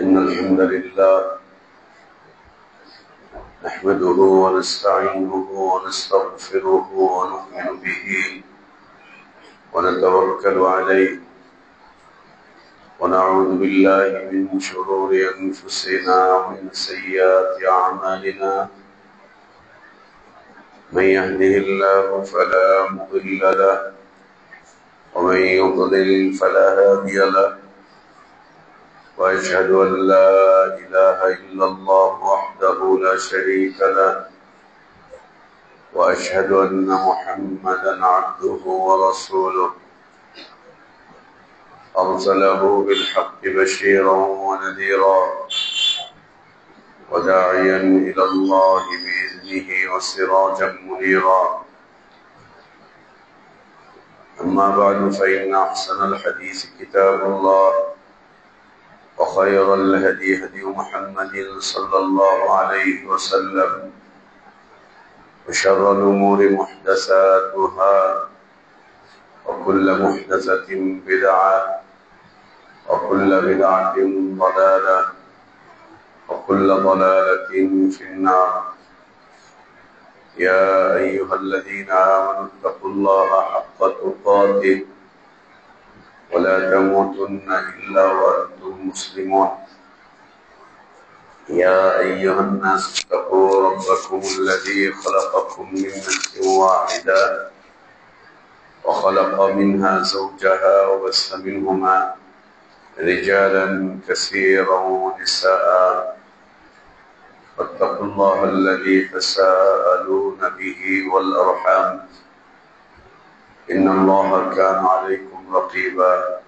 إن الحمد لله نحمده ونستعينه ونستغفره ونؤمن به ونتوكل عليه ونعوذ بالله من شرور أنفسنا ومن سيئات أعمالنا من يهده الله فلا مضل له ومن يضلل فلا هادي له وأشهد أن لا إله إلا الله وحده لا شريك له وأشهد أن محمدا عبده ورسوله أرسله بالحق بشيرا ونذيرا وداعيا إلى الله بإذنه وسراجا منيرا أما بعد فإن أحسن الحديث كتاب الله وخير الهدي هدي محمد صلى الله عليه وسلم وشر الأمور محدثاتها وكل محدثة بدعة وكل بدعة ضلالة وكل ضلالة في النار يا أيها الذين آمنوا اتقوا الله حق تقاته ولا تموتن إلا وأنتم مسلمون يا أيها الناس اتقوا ربكم الذي خلقكم من نفس واحدة وخلق منها زوجها وبث منهما رجالا كثيرا ونساء واتقوا الله الذي تساءلون به والأرحام إن الله كان عليكم رقيبا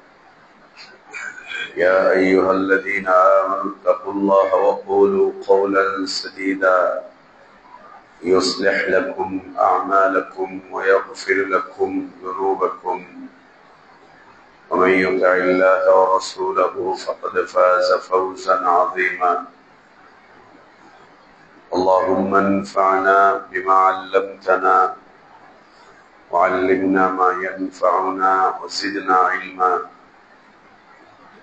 يا أيها الذين آمنوا اتقوا الله وقولوا قولا سديدا يصلح لكم أعمالكم ويغفر لكم ذنوبكم ومن يطع الله ورسوله فقد فاز فوزا عظيما اللهم انفعنا بما علمتنا وعلمنا ما ينفعنا وزدنا علما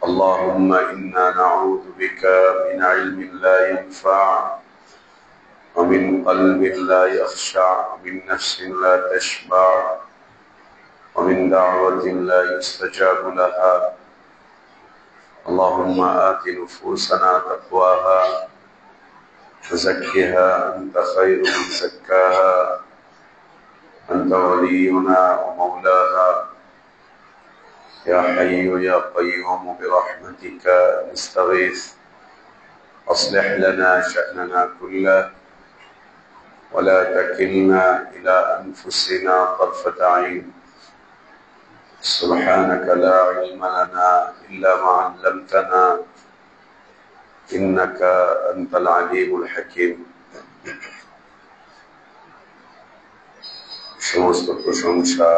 اللهم إنا نعوذ بك من علم لا ينفع ومن قلب لا يخشع ومن نفس لا تشبع ومن دعوة لا يستجاب لها اللهم آت نفوسنا تقواها وزكها أنت خير من زكاها أنت ولينا ومولاها يا حي يا قيوم برحمتك نستغيث أصلح لنا شأننا كله ولا تكلنا إلى أنفسنا طرفة عين سبحانك لا علم لنا إلا ما علمتنا إنك أنت العليم الحكيم সমস্ত প্রশংসা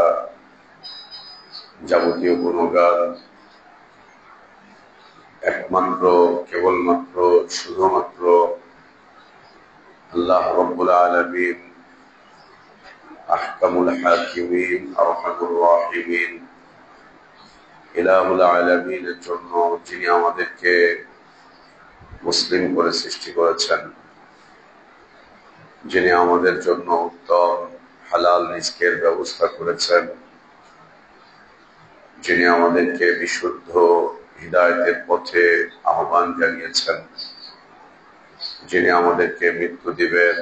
যাবতীয় গুণগান একমাত্র কেবলমাত্র শুধুমাত্র আল্লাহ রাব্বুল আলামিন আহকামুল হাকিমিন আরহামুর রাহিমিন ইলাহুল আলামিনের জন্য যিনি আমাদেরকে মুসলিম করে সৃষ্টি করেছেন, যিনি আমাদের জন্য উত্তম হালাল রিজকের ব্যবস্থা করেছেন, যিনি আমাদেরকে বিশুদ্ধ হিদায়াতের পথে আহ্বান জানিয়েছেন, যিনি আমাদেরকে মৃত্যু দিবেন,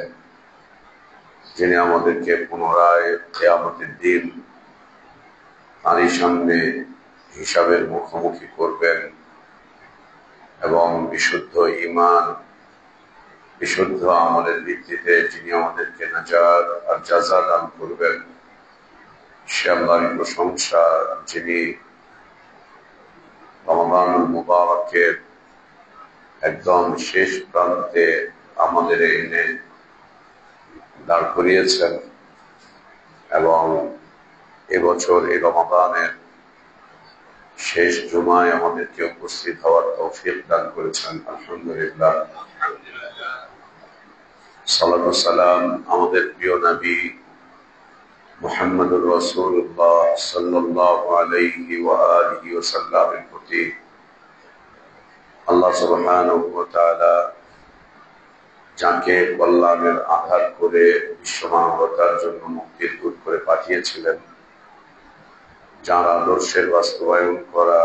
যিনি আমাদেরকে পুনরায় কিয়ামতের দিন তারই সামনে হিসাবের মুখোমুখি করবেন এবং বিশুদ্ধ ঈমান বিশুদ্ধ আমলের ভিত্তিতে যিনি আমাদেরকে নাজাত আর জাযা দান করবেন, সে আল্লাহর প্রশংসা যিনি রমাদানুল মুবারকের একদম শেষ প্রান্তে আমাদের এনে দাঁড় করিয়েছেন এবং এবছর এই রমাদানের শেষ জুমায় আমাদেরকে উপস্থিত হওয়ার তৌফিক দান করেছেন। আলহামদুলিল্লাহ। সালাত ও সালাম আমাদের প্রিয় নবী মুহাম্মদুর রাসূলুল্লাহ সাল্লাল্লাহু আলাইহি ওয়া আলিহি ওয়াসাল্লামের প্রতি, আল্লাহ সুবহানাহু ওয়া তাআলা যাকে কল্যাণের আধার করে বিশ্বমানবতার জন্য মুক্তির দূত করে পাঠিয়েছিলেন, যার আদর্শের বাস্তবায়ন করা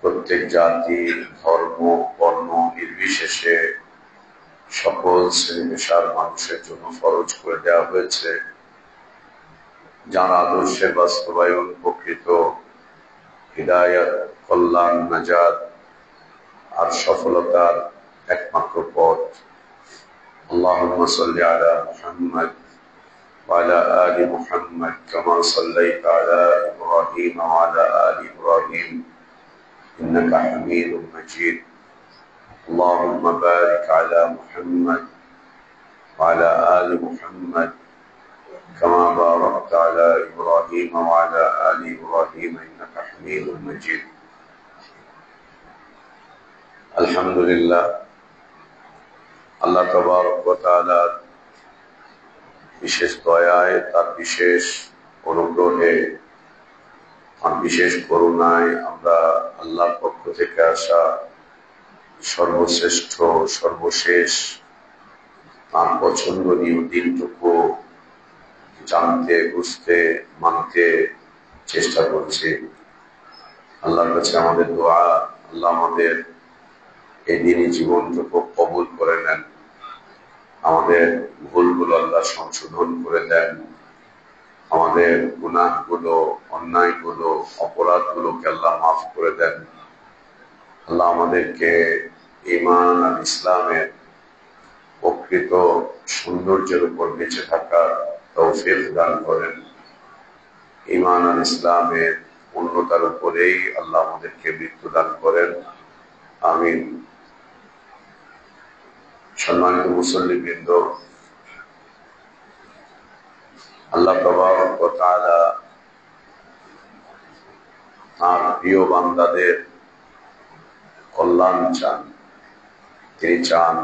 প্রত্যেক জাতি, ধর্ম, বর্ণ নির্বিশেষে সকল শ্রেণী পেশার মানুষের জন্য ফরজ করে দেওয়া হয়েছে, যার আদর্শের বাস্তবায়ন প্রকৃত হিদায়াত, কল্যাণ, নাজাত আর সফলতার একমাত্র পথ। আল্লাহুম্মা সাল্লি আলা মুহাম্মাদ ওয়া আলা আলি মুহাম্মাদ কামা সাল্লাইতা আলা ইব্রাহিম ওয়া আলা আলি ইব্রাহিম ইন্নাকা হামিদুম মাজিদ। আল্লাহুম্মা বারিক আলা মুহাম্মাদ ওয়া আলা আলি মুহাম্মাদ কামা বারাকতা আলা ইব্রাহিম ওয়া আলা আলি ইব্রাহিম ইন্নাকা হামিদুম মাজিদ। আলহামদুলিল্লাহ, আল্লাহ তাবারক ওয়া তাআলার বিশেষ দয়ায়, তার বিশেষ অনুগ্রহে, তার বিশেষ করুণায় আমরা আল্লাহর পক্ষ থেকে আসা সর্বশ্রেষ্ঠ, সর্বশেষ, তার পছন্দনীয় দিনটুকু জানতে, বুঝতে, মানতে চেষ্টা করছি। আল্লাহর কাছে আমাদের দোয়া, আল্লাহ আমাদের এই দিনই জীবনটুকু কবুল করে নেন, আমাদের ভুলগুলো আল্লাহ সংশোধন করে দেন, আমাদের গুনাহগুলো, অন্যায়গুলো, অপরাধগুলোকে আল্লাহ মাফ করে দেন। আল্লাহ আমাদেরকে ঈমান আর ইসলামের প্রকৃত সৌন্দর্যের উপর বেঁচে থাকার তৌফিক দান করেন। ঈমান আর ইসলামের পূর্ণতার উপরেই আল্লাহ আমাদেরকে মৃত্যু দান করেন। আমিন। সম্মানিত মুসল্লিবৃন্দ, আল্লাহ তাবারক ওয়া তাআলা তার প্রিয় বান্দাদের কল্যাণ চান। তিনি চান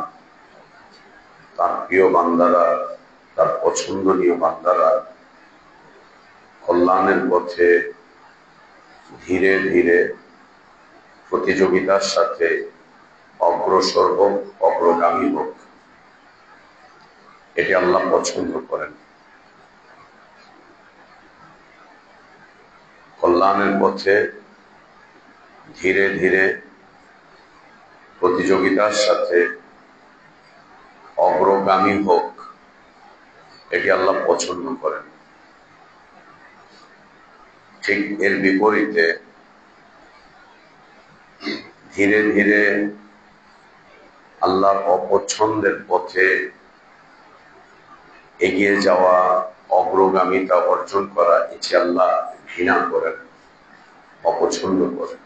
তার প্রিয় বান্দারা, তার পছন্দনীয় বান্দারা কল্যাণের পথে ধীরে ধীরে প্রতিযোগিতার সাথে অগ্রসর হোক, অগ্রগামী হোক। এটি আল্লাহ পছন্দ করেন। কল্যাণের পথে ধীরে ধীরে প্রতিযোগিতার সাথে অগ্রগামী হোক, এটি আল্লাহ পছন্দ করেন। ঠিক এর বিপরীতে ধীরে ধীরে আল্লাহর অপছন্দের পথে এগিয়ে যাওয়া, অগ্রগামিতা অর্জন করা, এটি আল্লাহ ঘৃণা করেন, অপছন্দ করেন,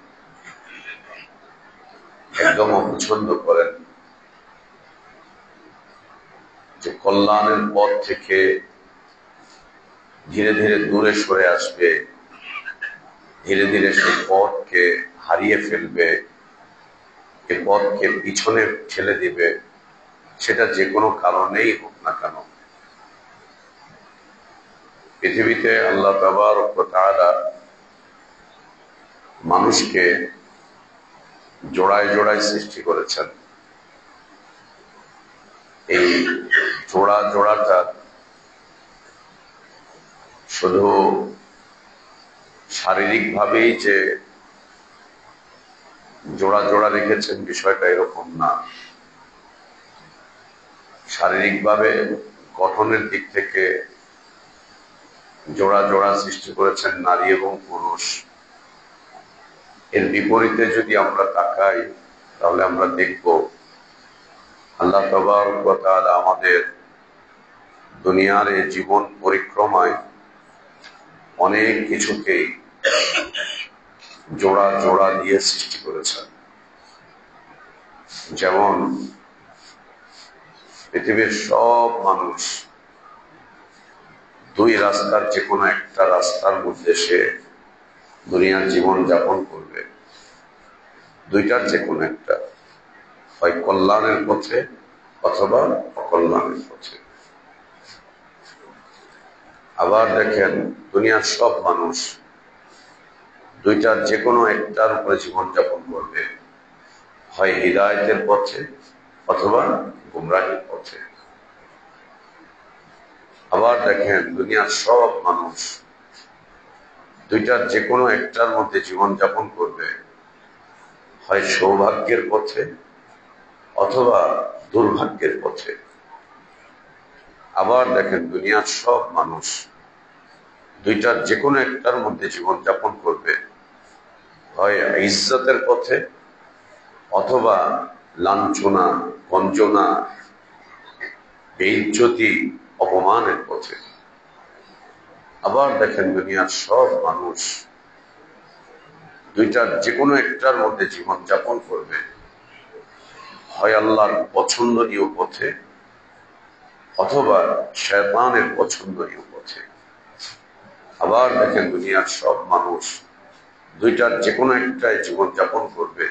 একদম অপছন্দ করেন। যে কল্যাণের পথ থেকে ধীরে ধীরে দূরে সরে আসবে, ধীরে ধীরে সে পথকে হারিয়ে ফেলবে, এ পথকে পিছনে ঠেলে দিবে, সেটা যে কোনো কারণেই হোক না কেন। পৃথিবীতে আল্লাহ তাবারক ওয়া তাআলা মানুষকে জোড়ায় জোড়ায় সৃষ্টি করেছেন। এই জোড়াটা শুধু শারীরিকভাবেই যে জোড়া জোড়া রেখেছেন বিষয়টা এরকম না। শারীরিকভাবে গঠনের দিক থেকে জোড়া জোড়া সৃষ্টি করেছেন নারী এবং পুরুষ। এর বিপরীতে যদি আমরা তাকাই, তাহলে আমরা দেখব আল্লাহ তাবারক ওয়া তাআলা আমাদের দুনিয়ার এই জীবন পরিক্রমায় অনেক কিছুকেই জোড়া জোড়া দিয়ে সৃষ্টি করেছেন। যেমন পৃথিবীর সব মানুষ দুই রাস্তার যে কোনো একটা রাস্তার মধ্যে সে দুনিয়ার জীবন যাপন করবে। দুইটার যে কোনো একটা, হয় কল্যাণের পথে অথবা অকল্যাণের পথে। আবার দেখেন, দুনিয়ার সব মানুষ দুইটার যে কোনো একটার উপরে জীবনযাপন করবে। হয় হিদায়াতের পথে অথবা গুমরাহির পথে। আবার দেখেন দুনিয়ার সব মানুষ দুইটার যে কোনো একটার মধ্যে জীবন যাপন করবে, হয় সৌভাগ্যের পথে অথবা দুর্ভাগ্যের পথে। আবার দেখেন দুনিয়ার সব মানুষ দুইটার যে কোনো একটার মধ্যে জীবন যাপন করবে, হয় ইজ্জতের পথে অথবা লাঞ্ছনা, গঞ্জনা, বেইজ্জতি, অপমানের পথে। আবার দেখেন দুনিয়ার সব মানুষ দুইটার যে কোনো একটার মধ্যে জীবন যাপন করবে, হয় আল্লাহর পছন্দনীয় পথে অথবা শয়তানের পছন্দনীয় পথে। আবার দেখেন দুনিয়ার সব মানুষ দুইটার যে কোনো একটাই জীবন যাপন করবে,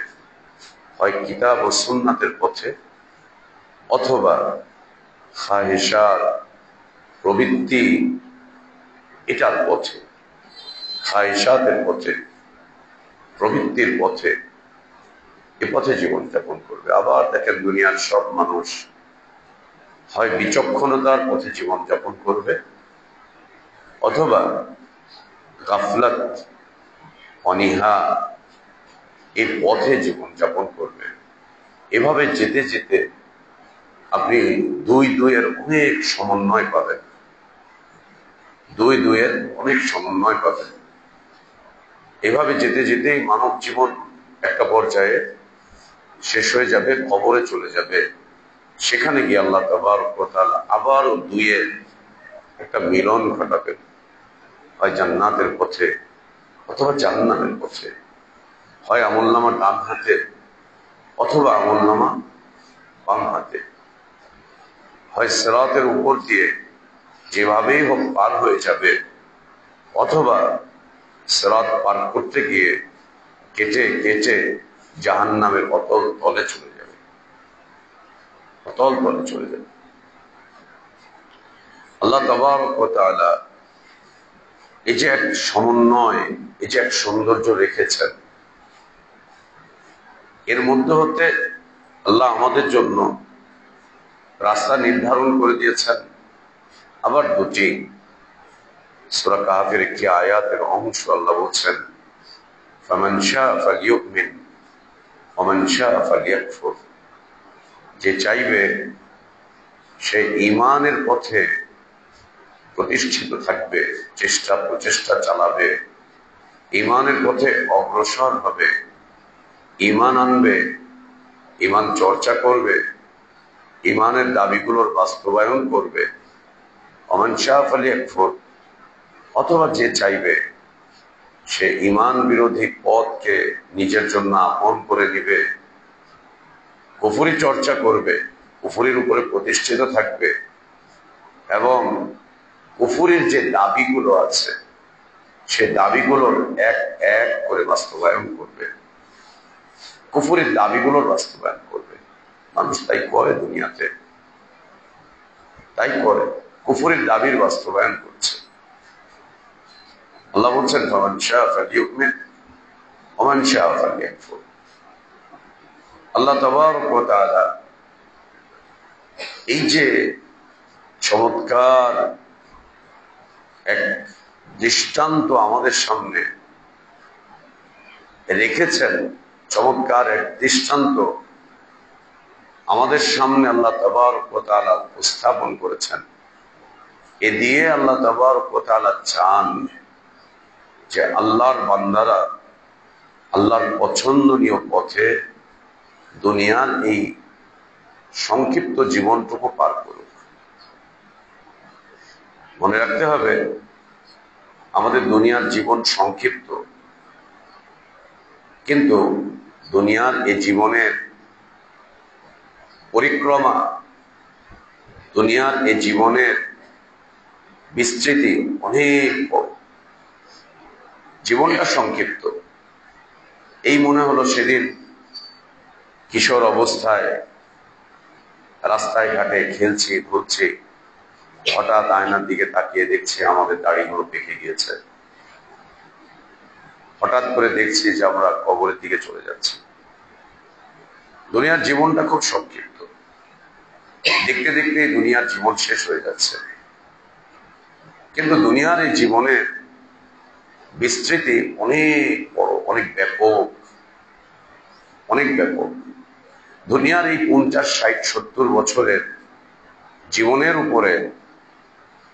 হয় কিতাব ও সুন্নাতের পথে অথবা খাহেশার প্রবৃত্তি এটার পথে, খাহেশাতের পথে, প্রবৃত্তির পথে, এ পথে জীবন যাপন করবে। আবার দেখেন দুনিয়ার সব মানুষ হয় বিচক্ষণতার পথে জীবন যাপন করবে অথবা গাফলাত, অনীহা, এই পথে জীবন যাপন করবে। এভাবে যেতে যেতে আপনি দুই দুইয়ের অনেক সমন্বয় পাবেন, দুই দুইয়ের অনেক সমন্বয় পাবেন। এভাবে যেতে যেতেই মানব জীবন একটা পর্যায়ে শেষ হয়ে যাবে, কবরে চলে যাবে। সেখানে গিয়ে আল্লাহ তাবারক ওয়া তাআলা আবারও দুইয়ের একটা মিলন ঘটাবেন, হয় জান্নাতের পথে অথবা জাহান্নামের পথে, হয় আমলনামা ডান হাতে অথবা আমলনামা বাম হাতে, হয় সিরাতের উপর দিয়ে যেভাবেই হোক পার হয়ে যাবে অথবা সিরাত পার করতে গিয়ে কেটে কেটে জাহান্নামের অতল তলে চলে যাবে, অতল তলে চলে যাবে। আল্লাহ তাবারক ওয়া তাআলা এই যে এক সমন্বয়, এই যে এক সৌন্দর্য রেখেছেন, এর মধ্যে হতে আল্লাহ আমাদের জন্য রাস্তা নির্ধারণ করে দিয়েছেন। আবার দুটি সূরা কাহফের একটি আয়াতের অংশ আল্লাহ বলছেন, ফামান শাআ ফালইউমিন ওয়া মান শাআ ফালইয়াকফুর। যে চাইবে সে ঈমানের পথে প্রতিষ্ঠিত থাকবে, প্রচেষ্টা চালাবে, ঈমানের পথে অগ্রসর হবে, ঈমান আনবে, ঈমান চর্চা করবে, ঈমানের দাবিগুলোর বাস্তবায়ন করবে। ওমান শাআ ফালইয়াকফুর। অথবা যে চাইবে সে ঈমান বিরোধী পথকে নিজের জন্য আপন করে নিবে, কুফরি চর্চা করবে, কুফরির উপরে প্রতিষ্ঠিত থাকবে এবং কুফরির যে দাবিগুলো আছে সে দাবিগুলোর এক এক করে বাস্তবায়ন করবে, কুফরির দাবিগুলোর বাস্তবায়ন করবে। মানুষ তাই করে, দুনিয়াতে তাই করে, কুফরির দাবির বাস্তবায়ন করছে। আল্লাহ বলছেন ফামান শাআ ফালইউমিন ওয়া মান শাআ ফালইয়াকফুর। আল্লাহ তাবারক ওয়া তাআলা এই যে চমৎকার এক দৃষ্টান্ত আমাদের সামনে রেখেছেন, চমৎকার এক দৃষ্টান্ত আমাদের সামনে আল্লাহ তাবারক ওয়া তাআলা উপস্থাপন করেছেন। এ দিয়ে আল্লাহ তাবারক ওয়া তাআলা চান যে আল্লাহর বান্দারা আল্লাহর পছন্দনীয় পথে দুনিয়ার এই সংক্ষিপ্ত জীবনটুকু পার করুক। মনে রাখতে হবে আমাদের দুনিয়ার জীবন সংক্ষিপ্ত, কিন্তু দুনিয়ার এই জীবনের পরিক্রমা, দুনিয়ার এই জীবনের বিস্তৃতি অনেক বড়। জীবনটা সংক্ষিপ্ত। এই মনে হলো সেদিন কিশোর অবস্থায় রাস্তায় ঘাটে খেলছি, ঘুরছি, হঠাৎ আয়নার দিকে তাকিয়ে দেখছি আমাদের দাড়িগুলো পেকে গিয়েছে। হঠাৎ করে দেখছি যে আমরা কবরের দিকে চলে যাচ্ছি। দুনিয়ার জীবনটা খুব সংক্ষিপ্ত। দেখতে দেখতে দুনিয়ার জীবন শেষ হয়ে যাচ্ছে। কিন্তু দুনিয়ার এই জীবনের বিস্তৃতি অনেক বড়, অনেক ব্যাপক, অনেক ব্যাপক। দুনিয়ার এই 50, 60, 70 বছরের জীবনের উপরে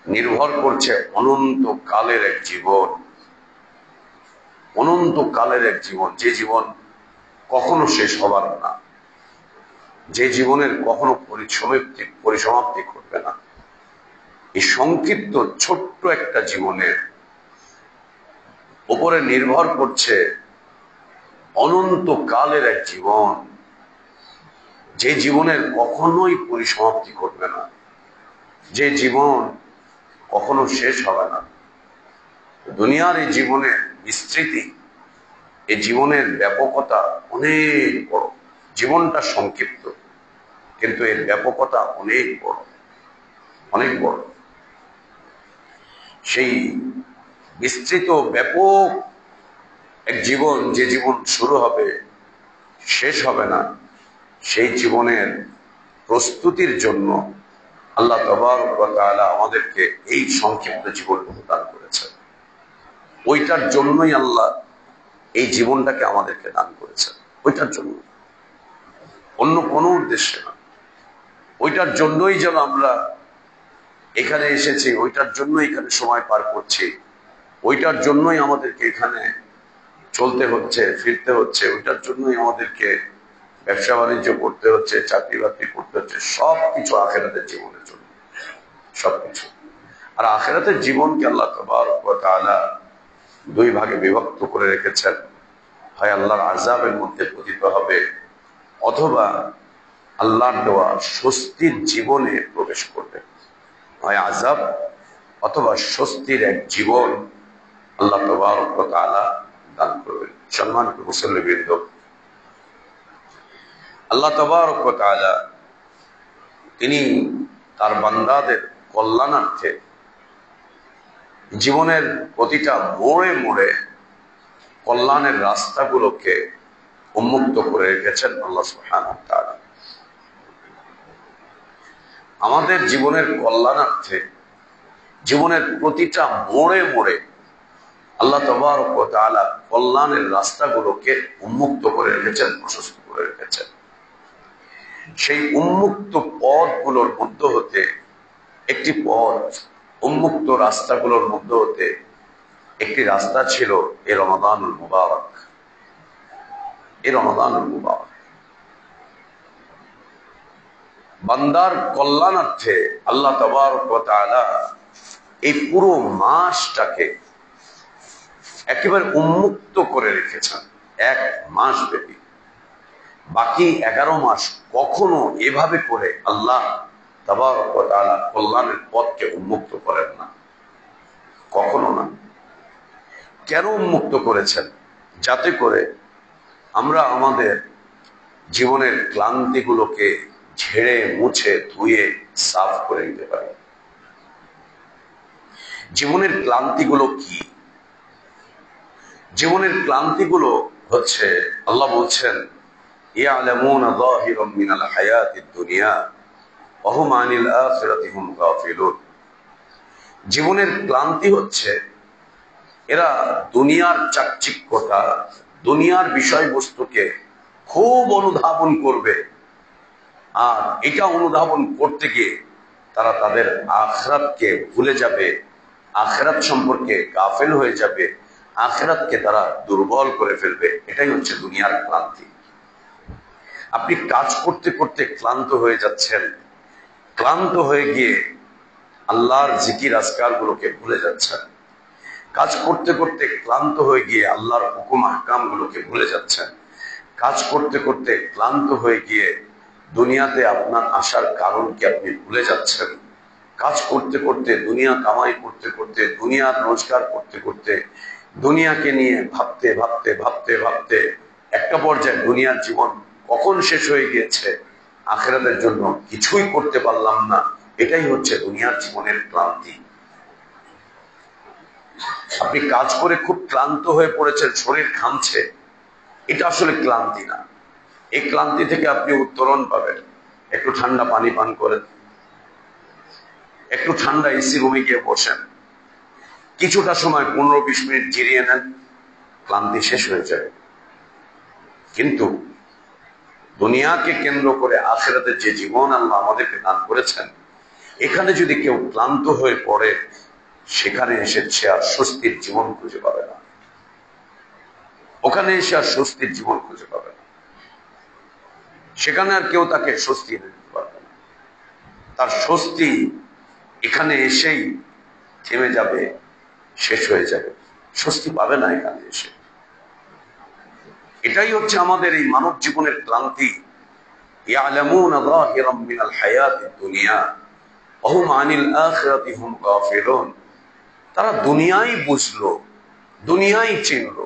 নির্ভর করছে অনন্ত কালের এক জীবন, অনন্ত কালের এক জীবন, যে জীবন কখনো শেষ হবার না, যে জীবনের কখনো পরিসমাপ্তি ঘটবে না। এই সংক্ষিপ্ত ছোট্ট একটা জীবনের উপরে নির্ভর করছে অনন্ত কালের এক জীবন, যে জীবনের কখনোই পরিসমাপ্তি ঘটবে না, যে জীবন কখনো শেষ হবে না। দুনিয়ার এই জীবনের বিস্তৃতি, এই জীবনের ব্যাপকতা অনেক বড়। জীবনটা সংক্ষিপ্ত, কিন্তু এর ব্যাপকতা অনেক বড়, অনেক বড়। সেই বিস্তৃত ব্যাপক এক জীবন, যে জীবন শুরু হবে শেষ হবে না, সেই জীবনের প্রস্তুতির জন্য আল্লাহ তাবারক ওয়া তাআলা আমাদেরকে এই সংক্ষিপ্ত জীবন প্রদান করেছেন। ওইটার জন্যই আল্লাহ এই জীবনটাকে আমাদেরকে দান করেছেন, ওইটার জন্য, অন্য কোনো উদ্দেশ্যে না। ওইটার জন্যই যেন আমরা এখানে এসেছি, ওইটার জন্য এখানে সময় পার করছি, ওইটার জন্যই আমাদেরকে এখানে চলতে হচ্ছে, ফিরতে হচ্ছে, ওইটার জন্যই আমাদেরকে ব্যবসা বাণিজ্য করতে হচ্ছে, চাকরি বাকরি করতে হচ্ছে। সবকিছু আখিরাতের জীবনের জন্য, সবকিছু। আর আখিরাতের জীবনকে আল্লাহ তাবারক ওয়া তাআলা দুই ভাগে বিভক্ত করে রেখেছেন। হয় আল্লাহর আযাবের মধ্যে পতিত হবে, অথবা আল্লাহর দেওয়া স্বস্তির জীবনে প্রবেশ করবে। হয় আযাব অথবা স্বস্তির এক জীবন আল্লাহ তাবারক ওয়া তাআলা দান করবেন। সম্মানিত মুসল্লিবৃন্দ, আল্লাহ তাবারক ওয়া তাআলা তিনি তার বান্দাদের কল্যাণার্থে জীবনের প্রতিটা মোড়ে মোড়ে কল্যাণের রাস্তাগুলোকে উন্মুক্ত করে রেখেছেন আল্লাহ সুবহানাহু ওয়া তাআলা। আমাদের জীবনের কল্যাণার্থে জীবনের প্রতিটা মোড়ে মোড়ে আল্লাহ তাবারক ওয়া তাআলা কল্যাণের রাস্তাগুলোকে উন্মুক্ত করে রেখেছেন, প্রশস্ত করে রেখেছেন। সেই উন্মুক্ত পথগুলোর মধ্য হতে একটি পথ, উন্মুক্ত রাস্তাগুলোর মধ্য হতে একটি রাস্তা ছিল এই রমাদানুল মুবারক। এই রমাদানুল মুবারক বান্দার কল্যাণার্থে আল্লাহ তাবারক ওয়া তাআলা এই পুরো মাসটাকে একেবারে উন্মুক্ত করে রেখেছেন, এক মাস ব্যাপী। বাকি 11 মাস কখনো এভাবে করে আল্লাহ তাবারক ওয়া তাআলা কল্যাণের পথকে উন্মুক্ত করেন না, কখনো না। কেন উন্মুক্ত করেছেন? যাতে করে আমরা আমাদের জীবনের ক্লান্তিগুলোকে ঝেড়ে মুছে ধুয়ে সাফ করে নিতে পারি। জীবনের ক্লান্তিগুলো কি? জীবনের ক্লান্তিগুলো হচ্ছে, আল্লাহ বলছেন, ইয়ালামুনা যাহিরাম মিনাল হায়াতিদ দুনিয়া ওয়া হুম আনিল আখিরাতি হুম গাফিলুন। জীবনের ক্লান্তি হচ্ছে এরা দুনিয়ার চাকচিক্যতা, দুনিয়ার বিষয়বস্তুকে খুব অনুধাবন করবে, আর এটা অনুধাবন করতে গিয়ে তারা তাদের আখিরাতকে ভুলে যাবে, আখিরাত সম্পর্কে গাফেল হয়ে যাবে, আখিরাতকে তারা দুর্বল করে ফেলবে। এটাই হচ্ছে দুনিয়ার ক্লান্তি। আপনি কাজ করতে করতে ক্লান্ত হয়ে যাচ্ছেন, ক্লান্ত হয়ে গিয়ে আল্লাহর জিকির আজকার গুলোকে ভুলে যাচ্ছেন। কাজ করতে করতে ক্লান্ত হয়ে গিয়ে আল্লাহর হুকুম আহকাম গুলোকে ভুলে যাচ্ছেন। কাজ করতে করতে ক্লান্ত হয়ে গিয়ে দুনিয়াতে আপনার আসার কারণকে আপনি ভুলে যাচ্ছেন। কাজ করতে করতে, দুনিয়া কামাই করতে করতে, দুনিয়ার রোজগার করতে করতে, দুনিয়াকে নিয়ে ভাবতে ভাবতে ভাবতে ভাবতে একটা পর্যায়ে দুনিয়ার জীবন কখন শেষ হয়ে গিয়েছে, আখিরাতের জন্য কিছুই করতে পারলাম না। এটাই হচ্ছে দুনিয়ার জীবনের ক্লান্তি। আপনি কাজ করে খুব ক্লান্ত হয়ে পড়েছেন, শরীর ঘামছে, এটা আসলে ক্লান্তি না। এই ক্লান্তি থেকে আপনি উত্তরণ পাবেন। একটু ঠান্ডা পানি পান করেন, একটু ঠান্ডা এসি রুমে গিয়ে বসেন, কিছুটা সময় 15-20 মিনিট জিরিয়ে নেন, ক্লান্তি শেষ হয়ে যাবে। কিন্তু দুনিয়াকে কেন্দ্র করে আখিরাতের যে জীবন আল্লাহ আমাদেরকে দান করেছেন, এখানে যদি কেউ ক্লান্ত হয়ে পড়ে, সেখানে এসে সে আর স্বস্তির জীবন খুঁজে পাবে না। ওখানে এসে আর স্বস্তির জীবন খুঁজে পাবে না। সেখানে আর কেউ তাকে স্বস্তি দিতে পারবে না। তার স্বস্তি এখানে এসেই থেমে যাবে, শেষ হয়ে যাবে, স্বস্তি পাবে না এখানে এসে। এটাই হচ্ছে আমাদের এই মানব জীবনের ক্লান্তি। ইয়ালামুনা যাহিরাম মিনাল হায়াতিদ দুনিয়া ওয়া হুম আনিল আখিরাতি হুম গাফিলুন। তারা দুনিয়াই বুঝলো, দুনিয়াই চিনলো,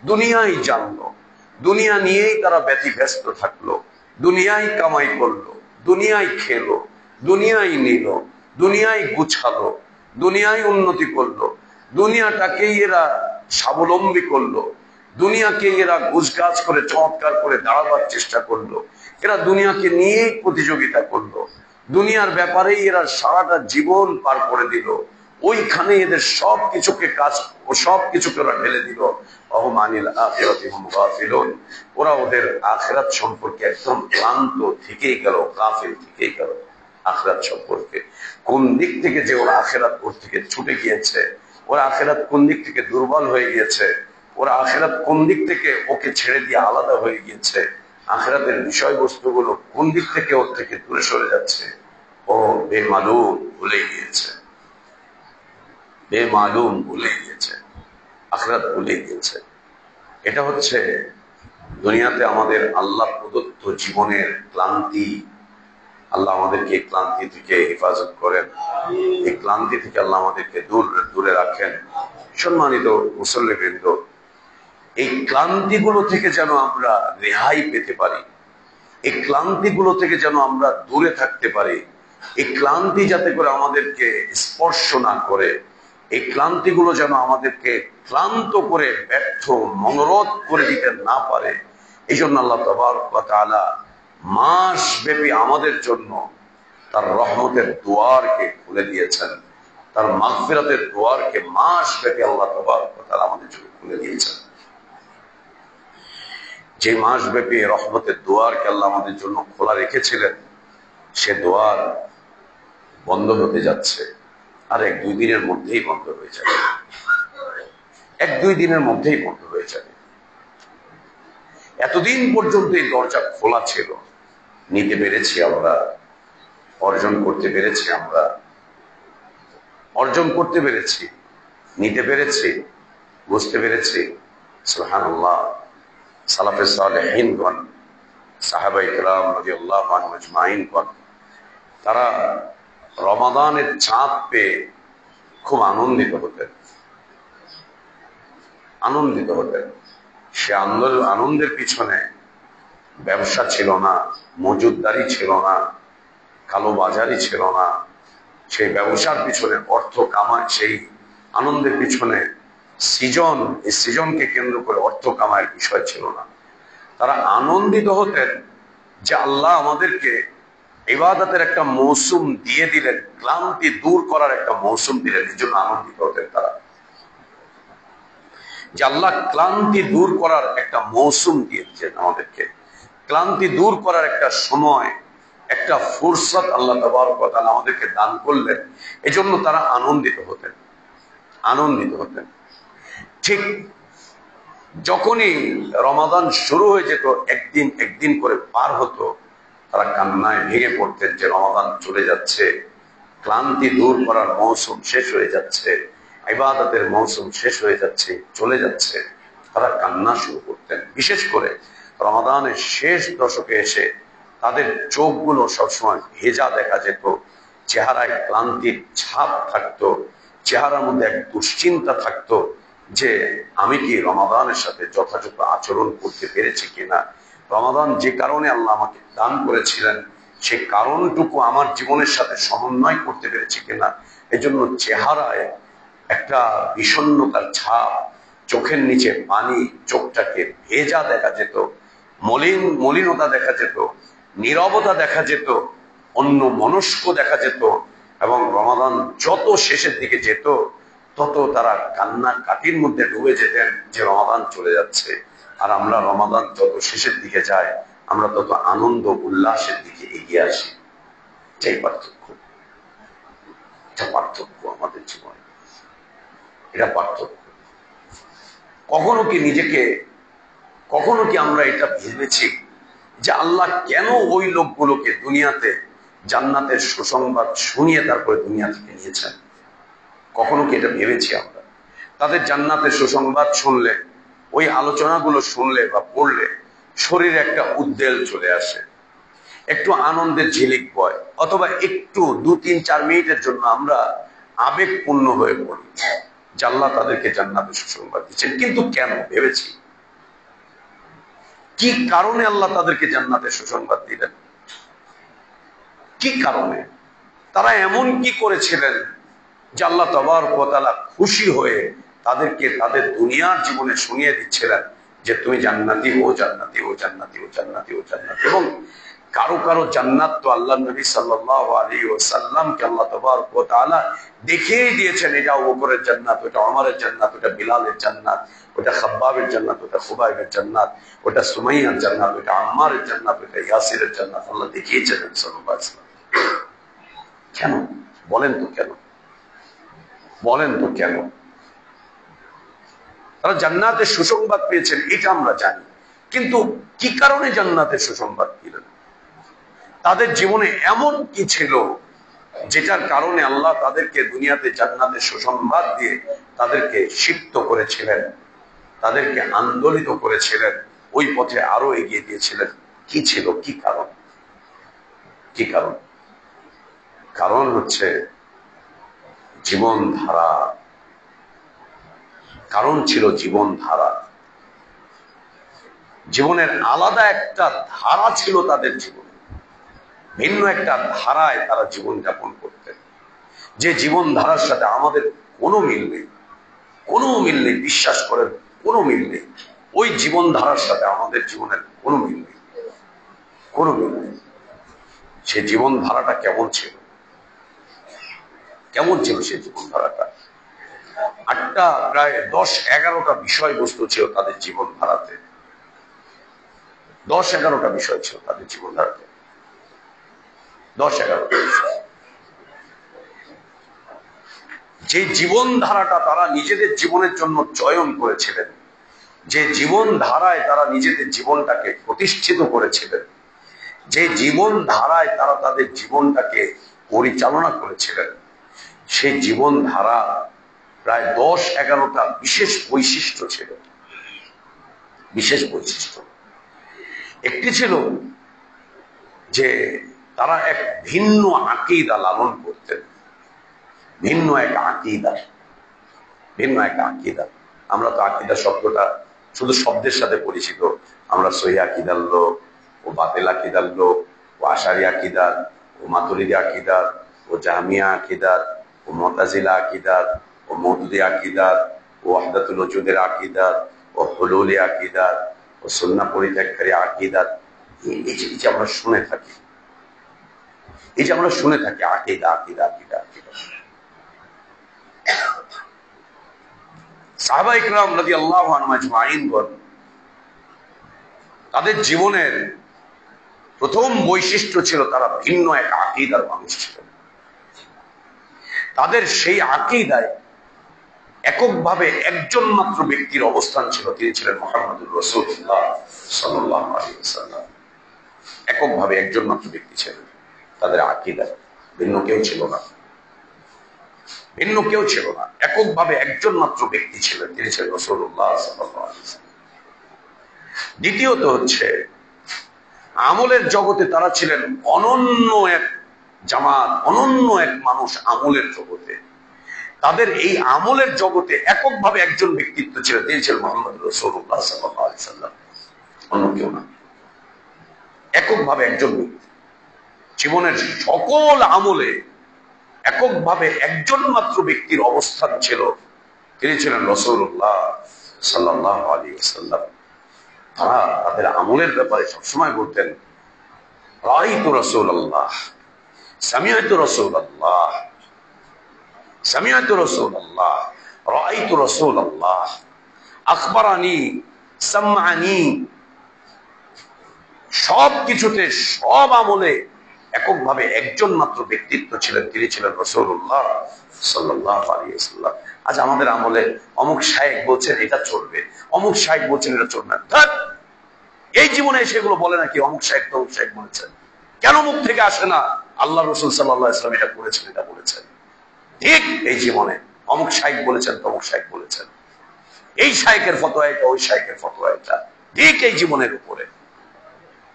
দুনিয়াই জানলো, দুনিয়া নিয়েই তারা ব্যতিব্যস্ত থাকলো, দুনিয়াই কামাই করলো, দুনিয়াই খেলো, দুনিয়াই নিল, দুনিয়াই গুছালো, দুনিয়াই উন্নতি করলো, দুনিয়াটাকেই এরা স্বাবলম্বী করলো, দুনিয়াকে এরা গুছগাছ করে চমৎকার করে দাঁড়াবার চেষ্টা করলো, এরা দুনিয়াকে নিয়েই প্রতিযোগিতা করলো, দুনিয়ার ব্যাপারেই এরা সারাটা জীবন পার করে দিল। ওইখানে এদের সবকিছুকে কাজ ও সবকিছুকে ওরা ঢেলে দিল। অহমানিল আখিরাতি হুম গাফিলুন। ওরা ওদের আখিরাত সম্পর্কে একদম ক্লান্ত থেকেই গেল, গাফিল থেকেই গেল আখিরাত সম্পর্কে। কোন দিক থেকে যে ওরা আখিরাত ওর থেকে ছুটে গিয়েছে, ওরা আখিরাত কোন দিক থেকে দুর্বল হয়ে গিয়েছে, ওরা আখিরাত কোন দিক থেকে ওকে ছেড়ে দিয়ে আলাদা হয়ে গিয়েছে, আখিরাতের বিষয়বস্তুগুলো কোন দিক থেকে ওর থেকে দূরে সরে যাচ্ছে, ও বেমালুম ভুলে গিয়েছে, বেমালুম ভুলে গিয়েছে, আখিরাত ভুলে গিয়েছে। এটা হচ্ছে দুনিয়াতে আমাদের আল্লাহ প্রদত্ত জীবনের ক্লান্তি। আল্লাহ আমাদেরকে এই ক্লান্তি থেকে হেফাজত করেন, এই ক্লান্তি থেকে আল্লাহ আমাদেরকে দূরে রাখেন। সম্মানিত মুসল্লিবৃন্দ, এই ক্লান্তিগুলো থেকে যেন আমরা রেহাই পেতে পারি, এই ক্লান্তিগুলো থেকে যেন আমরা দূরে থাকতে পারি, এই ক্লান্তি যাতে করে আমাদেরকে স্পর্শ না করে, এই ক্লান্তিগুলো যেন আমাদেরকে ক্লান্ত করে ব্যর্থ মনোরথ করে দিতে না পারে, এই জন্য আল্লাহ তাবারক ওয়া তাআলা মাস ব্যাপী আমাদের জন্য তার রহমতের দুয়ারকে খুলে দিয়েছেন, তার মাগফিরাতের দুয়ারকে মাস ব্যাপী আল্লাহ তাবারক ওয়া তাআলা আমাদের জন্য খুলে দিয়েছেন। যে মাস ব্যাপী রহমতের দুয়ারকে আল্লাহ আমাদের জন্য খোলা রেখেছিলেন, সে দুয়ার বন্ধ হতে যাচ্ছে, আর 1-2 দিনের মধ্যেই বন্ধ হয়ে যাবে, 1-2 দিনের মধ্যেই বন্ধ হয়ে যাবে। এতদিন পর্যন্ত এই দরজা খোলা ছিল, নিতে পেরেছি আমরা, অর্জন করতে পেরেছি আমরা, অর্জন করতে পেরেছি, নিতে পেরেছি, বুঝতে পেরেছি। সুবহানাল্লাহ। সালাফে সালেহিনগণ, সাহাবায়ে কেরাম রাদিয়াল্লাহু আনহুম আজমাইনগণ, তারা রমাদানের চাঁদ পেয়ে খুব আনন্দিত হতেন, আনন্দিত হতেন। সে আনন্দের পিছনে ব্যবসা ছিল না, মজুদদারি ছিল না, কালোবাজারি ছিল না, সেই ব্যবসার পিছনে অর্থ কামায়, সেই আনন্দের পিছনে সৃজন, এই সৃজনকে কেন্দ্র করে অর্থ কামায়ের বিষয় ছিল না। তারা আনন্দিত হতেন যে আল্লাহ আমাদেরকে ইবাদতের একটা মৌসুম দিয়ে দিলেন, ক্লান্তি দূর করার একটা মৌসুম দিলেন, এই জন্য আনন্দিত হতেন তারা, যে আল্লাহ ক্লান্তি দূর করার একটা মৌসুম দিয়েছেন আমাদেরকে, ক্লান্তি দূর করার একটা সময়, একটা ফুরসত আল্লাহ তাবারক ওয়া তাআলা আমাদেরকে দান করলেন। এজন্য তারা আনন্দিত হতেন, আনন্দিত হতেন। ঠিক যখনই রমাদান শুরু হয়ে যেত, একদিন একদিন করে পার হতো, তারা কান্নায় ভেঙে পড়তেন যে রমাদান চলে যাচ্ছে, ক্লান্তি দূর করার মৌসুম শেষ হয়ে যাচ্ছে, ইবাদতের মৌসুম শেষ হয়ে যাচ্ছে, চলে যাচ্ছে। তারা কান্না শুরু করতেন। বিশেষ করে রমাদানের শেষ দশকে এসে তাদের চোখগুলো সবসময় ভেজা দেখা যেত, চেহারায় ক্লান্তির ছাপ থাকতো, চেহারার মধ্যে এক দুশ্চিন্তা থাকতো যে আমি কি রমাদানের সাথে যথাযথ আচরণ করতে পেরেছি কিনা, রমাদান যে কারণে আল্লাহ আমাকে দান করেছিলেন সেই কারণটুকু আমার জীবনের সাথে সমন্বয় করতে পেরেছি কিনা। এজন্য চেহারায় একটা বিষণ্ণতার ছাপ, চোখের নিচে পানি, চোখটাকে ভেজা দেখা যেত। মলিনতা দেখা যেত, নীরবতা দেখা যেত, অন্য মনস্ক দেখা যেত। এবং রমাদান যত শেষের দিকে যেত তত তারা কান্না কাটির মধ্যে ডুবে যেতেন যে রমাদান চলে যাচ্ছে। আর আমরা রমাদান যত শেষের দিকে যাই আমরা তত আনন্দ উল্লাসের দিকে এগিয়ে আসি। এটাই পার্থক্য, এটা পার্থক্য আমাদের জীবনে, এটা পার্থক্য। কখনো কি আমরা এটা ভেবেছি যে আল্লাহ কেন ওই লোকগুলোকে দুনিয়াতে জান্নাতের সুসংবাদ শুনিয়ে তারপরে দুনিয়া থেকে নিয়েছেন? কখনো কি এটা ভেবেছি আমরা? তাদের জান্নাতের সুসংবাদ শুনলে, ওই আলোচনাগুলো শুনলে বা পড়লে শরীরে একটা উদ্বেল চলে আসে, একটু আনন্দের ঝিলিক বয়, অথবা একটু 2-3-4 মিনিটের জন্য আমরা আবেগপূর্ণ হয়ে পড়ি যে আল্লাহ তাদেরকে জান্নাতের সুসংবাদ দিচ্ছেন। কিন্তু কেন ভেবেছি? কি কারণে আল্লাহ তাদেরকে জান্নাতের সুসংবাদ দিলেন? কি কারণে? তারা এমন কি করেছিলেন যে আল্লাহ তাবারক ওয়া তাআলা খুশি হয়ে তাদেরকে তাদের দুনিয়ার জীবনে শুনিয়ে দিচ্ছিলেন যে তুমি জান্নাতি হো, জান্নাতি হো, জান্নাতি হো, জান্নাতি হো, জান্নাতি। এবং কারো কারো জান্নাত তো আল্লাহ নবী সাল্লাল্লাহু আলাইহি ওয়াসাল্লামকে আল্লাহ তাবারক ওয়া তাআলা দেখিয়ে দিয়েছেন, এটা আবু বকরের জান্নাত, ওটা ওমরের জান্নাত, ওটা বিলালের জান্নাত, ওটা খাব্বাবের জান্নাত, ওটা খুবাইবের জান্নাত, ওটা সুমাইয়ার জান্নাত, ওটা আম্মারের জান্নাত, ওটা ইয়াসিরের জান্নাত। আল্লাহ দেখিয়েছেন সাল্লাল্লাহু আলাইহি ওয়াসাল্লাম। কেন বলেন তো? কেন বলেন তো? কেন তারা জান্নাতের সুসংবাদ পেয়েছেন এটা আমরা জানি, কিন্তু কি কারণে জান্নাতের সুসংবাদ পেলেন? তাদের জীবনে এমন কি ছিল যেটার কারণে আল্লাহ তাদেরকে দুনিয়াতে জান্নাতের সুসংবাদ দিয়ে তাদেরকে সিক্ত করেছিলেন, তাদেরকে আন্দোলিত করেছিলেন, ওই পথে আরো এগিয়ে দিয়েছিলেন? কি ছিল? কি কারণ? কি কারণ? কারণ হচ্ছে জীবনধারা। কারণ ছিল জীবনধারা। জীবনের আলাদা একটা ধারা ছিল তাদের জীবনে, ভিন্ন একটা ধারায় তারা জীবনযাপন করতেন, যে জীবনধারার সাথে আমাদের কোনো মিল নেই, কোনো মিল নেই। বিশ্বাস করেন, কোনো মিল নেই। ওই জীবনধারার সাথে আমাদের জীবনের কোনো মিল নেই, কোনো মিল নেই। সে জীবনধারাটা কেমন ছিল? কেমন ছিল সে জীবনধারাটা? প্রায় 10-11টা বিষয়বস্তু ছিল তাদের জীবনধারাতে। 10-11টা বিষয় ছিল তাদের জীবনধারাতে, 10-11টা বিষয়। যে জীবনধারাটা তারা নিজেদের জীবনের জন্য চয়ন করেছিলেন, যে জীবনধারায় তারা নিজেদের জীবনটাকে প্রতিষ্ঠিত করেছিলেন, যে জীবনধারায় তারা তাদের জীবনটাকে পরিচালনা করেছিলেন, সেই জীবনধারা প্রায় 10-11টা বিশেষ বৈশিষ্ট্য ছিল। বিশেষ বৈশিষ্ট্য একটি ছিল যে তারা এক ভিন্ন আকীদা লালন করতেন, ভিন্ন এক আকীদা, ভিন্ন এক আকীদা। আমরা তো আকীদা শব্দটা শুধু শব্দের সাথে পরিচিত। আমরা সহিহ আকীদার লোক, ও বাতিল আকীদার লোক, ও আশারি আকীদার, ও মাতুরিদি আকীদার, ও জাহমিয়া আকীদার, ও মুতাজিলা আকীদার, ও মওদুদি আকীদার, ও ওয়াহদাতুল ওজুদের আকীদার, ও হুলুলি আকীদার, ও সুন্নাহ পরিত্যাগকারী আকীদার। এই যে আমরা শুনে থাকি, এই যে আমরা শুনে থাকি আকীদা, আকীদা, আকীদা, আকীদা। সাহাবা ইকরাম রাদিয়াল্লাহু আনহুম আজমাইনগণ তাদের জীবনের প্রথম বৈশিষ্ট্য ছিল তারা ভিন্ন এক আকীদার মানুষ ছিলেন। তাদের সেই আকীদায় এককভাবে একজন মাত্র ব্যক্তির অবস্থান ছিল, তিনি ছিলেন মুহাম্মদুর রাসূলুল্লাহ সাল্লাল্লাহু আলাইহি ওয়াসাল্লাম। এককভাবে একজন মাত্র ব্যক্তি ছিলেন তাদের আকীদায়, ভিন্ন কেউ ছিল না, ভিন্ন কেউ ছিল না। এককভাবে একজন মাত্র ব্যক্তি ছিলেন, তিনি ছিলেন রাসূলুল্লাহ সাল্লাল্লাহু আলাইহি ওয়াসাল্লাম। দ্বিতীয়ত হচ্ছে আমলের জগতে তারা ছিলেন অনন্য এক জামাত, অনন্য এক মানুষ আমলের জগতে। তাদের এই আমলের জগতে এককভাবে একজন ব্যক্তিত্ব ছিলেন, তিনি ছিলেন মুহাম্মদ রাসূলুল্লাহ সাল্লাল্লাহু আলাইহি ওয়াসাল্লাম, অন্য কেউ না। এককভাবে একজন ব্যক্তি জীবনের সকল আমলে এককভাবে একজন মাত্র ব্যক্তির অবস্থান ছিল, তিনি ছিলেন রাসূলুল্লাহ সাল্লাল্লাহু আলাইহি ওয়াসাল্লাম। তারা তাদের আমলের ব্যাপারে সবসময় বলতেন, রাআইতু রাসূলুল্লাহ, সামিআতু রাসূলুল্লাহ, সামিআতু রাসূলুল্লাহ, রাআইতু রাসূলুল্লাহ, আখবারানি, সাম্মানি। সব কিছুতে, সব আমলে এককভাবে একজন মাত্র ব্যক্তিত্ব ছিলেন, তিনি ছিলেন রাসূলুল্লাহ সাল্লাল্লাহু আলাইহি ওয়াসাল্লাম। আজ আমাদের আমলে অমুক শায়েখ বলছেন এটা চলবে, অমুক শায়েখ বলছেন এটা চলবে না। এই জীবনে সেগুলো বলে নাকি অমুক শায়েখ তমুক শায়েখ বলেছেন? কেন মুখ থেকে আসে না আল্লাহ রাসূল সাল্লাল্লাহু আলাইহি ওয়াসাল্লাম এটা করেছেন, এটা বলেছেন? ঠিক এই জীবনে অমুক শায়েখ বলেছেন, তমুক শায়েখ বলেছেন, এই শায়েখের ফতোয়া এটা, ওই শায়েখের ফতোয়া এটা, ঠিক এই জীবনের উপরে।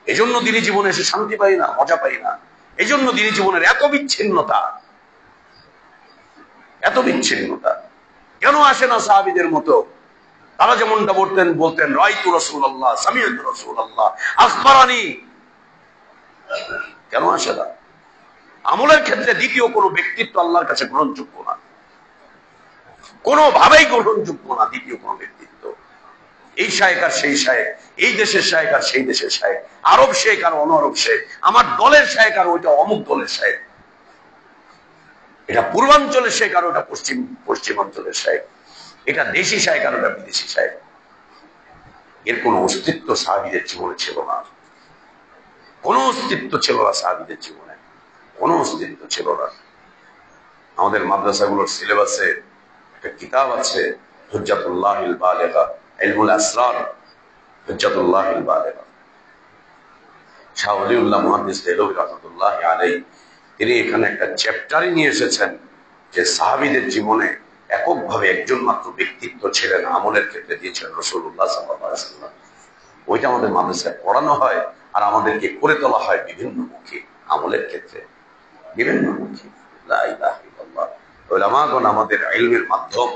এই জন্য দিনী জীবনে এসে শান্তি পাই না, মজা পাই না। এই জন্য দিনী জীবনের এত বিচ্ছিন্নতা, এত বিচ্ছিন্নতা। কেন আসে না সাহাবীদের মতো? তারা যেমনটা বলতেন রাআইতু রাসূলুল্লাহ, সামিআতু রাসূলুল্লাহ, আখবারানি। কেন আসে না? আমলের ক্ষেত্রে দ্বিতীয় কোনো ব্যক্তিত্ব আল্লাহর কাছে গ্রহণযোগ্য না, কোনোভাবেই গ্রহণযোগ্য না দ্বিতীয় কোনো ব্যক্তিত্ব। এই শায়েখ আর সেই শায়েখ, এই দেশের শায়েখ আর সেই দেশের শায়েখ, আরব শেখ আর অনারব শেখ, আমার দলের শায়েখ আর ওইটা অমুক দলের শায়েখ, এটা পূর্বাঞ্চলের শেখ আর ওটা পশ্চিমাঞ্চলের শায়েখ, এটা দেশি শায়েখ আর ওটা বিদেশি শায়েখ। এর কোনো অস্তিত্ব সাহাবীদের জীবনে ছিল না, কোনো অস্তিত্ব ছিল না সাহাবীদের জীবনে, কোনো অস্তিত্ব ছিল না। আমাদের মাদ্রাসাগুলোর সিলেবাসে একটা কিতাব আছে, হুজ্জাতুল্লাহিল বালিগা, ইলমুল আসরার, হুজ্জাতুল্লাহিল বালিগা। শাহ ওলিউল্লাহ মুহাদ্দিস দেহলভী রাহমাতুল্লাহি আলাইহি তিনি এখানে একটা চ্যাপ্টারই নিয়ে এসেছেন যে সাহাবীদের জীবনে এককভাবে একজন মাত্র ব্যক্তিত্ব ছিলেন, আমলের ক্ষেত্রে দিয়েছেন রাসূলুল্লাহ সাল্লাল্লাহু আলাইহি ওয়াসাল্লাম। ওইটা আমাদের মাদ্রাসায় পড়ানো হয় আর আমাদেরকে করে তোলা হয় বিভিন্নমুখী, আমলের ক্ষেত্রে বিভিন্নমুখী। লা ইলাহা ইল্লাল্লাহ। উলামাগণ আমাদের ইলমের মাধ্যম,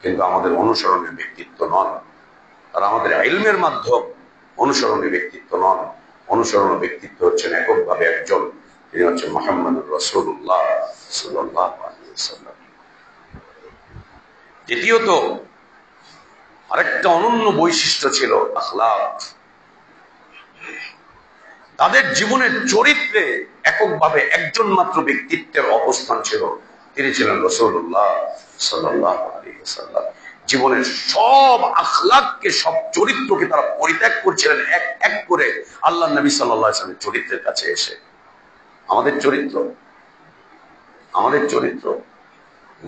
কিন্তু আমাদের অনুসরণের ব্যক্তিত্ব নন। তারা আমাদের ইলমের মাধ্যম, অনুসরণের ব্যক্তিত্ব নন। অনুসরণ ব্যক্তিত্ব হচ্ছেন এককভাবে একজন, তিনি হচ্ছেন মুহাম্মদুর রাসূলুল্লাহ সাল্লাল্লাহু আলাইহি ওয়াসাল্লাম। দ্বিতীয়ত আরেকটা অনন্য বৈশিষ্ট্য ছিল আখলাক। তাদের জীবনের চরিত্রে এককভাবে একজন মাত্র ব্যক্তিত্বের অবস্থান ছিল, তিনি ছিলেন রাসূলুল্লাহ সাল্লাল্লাহু আলাইহি ওয়াসাল্লাম। জীবনের সব আখলাককে, সব চরিত্রকে তারা পরিত্যাগ করছিলেন এক এক করে আল্লাহর নবী সাল্লাল্লাহু আলাইহি ওয়াসাল্লামের চরিত্রের কাছে এসে। আমাদের চরিত্র, আমাদের চরিত্র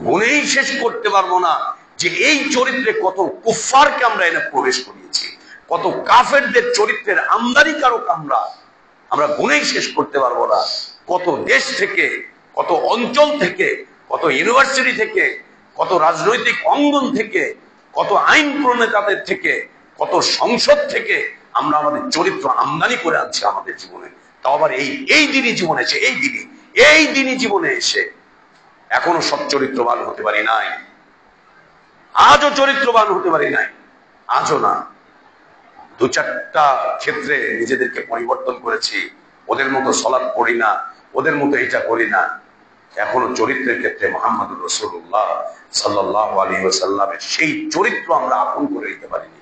গুণেই শেষ করতে পারবো না যে এই চরিত্রে কত কুফফারকে আমরা এনে প্রবেশ করিয়েছি, কত কাফেরদের চরিত্রের আমদানিকারক আমরা গুণেই শেষ করতে পারবো না। কত দেশ থেকে, কত অঞ্চল থেকে, কত ইউনিভার্সিটি থেকে, কত রাজনৈতিক অঙ্গন থেকে, কত আইন প্রণেতাদের থেকে, কত সংসদ থেকে আমরা আমাদের চরিত্র আমদানি করে আনছি আমাদের জীবনে। তাও আবার এই দিনই জীবনে এসে, এই দিনই জীবনে এসে এখনো সব চরিত্রবান হতে পারি নাই, আজও চরিত্রবান হতে পারি নাই, আজও না। দু চারটা ক্ষেত্রে নিজেদেরকে পরিবর্তন করেছি, ওদের মতো সালাত পড়ি না, ওদের মতো এটা করি না। এখনো চরিত্রের ক্ষেত্রে মুহাম্মদুর রাসূলুল্লাহ সাল্লাল্লাহু আলাইহি ওয়াসাল্লামের সেই চরিত্র আমরা আপন করে নিতে পারিনি,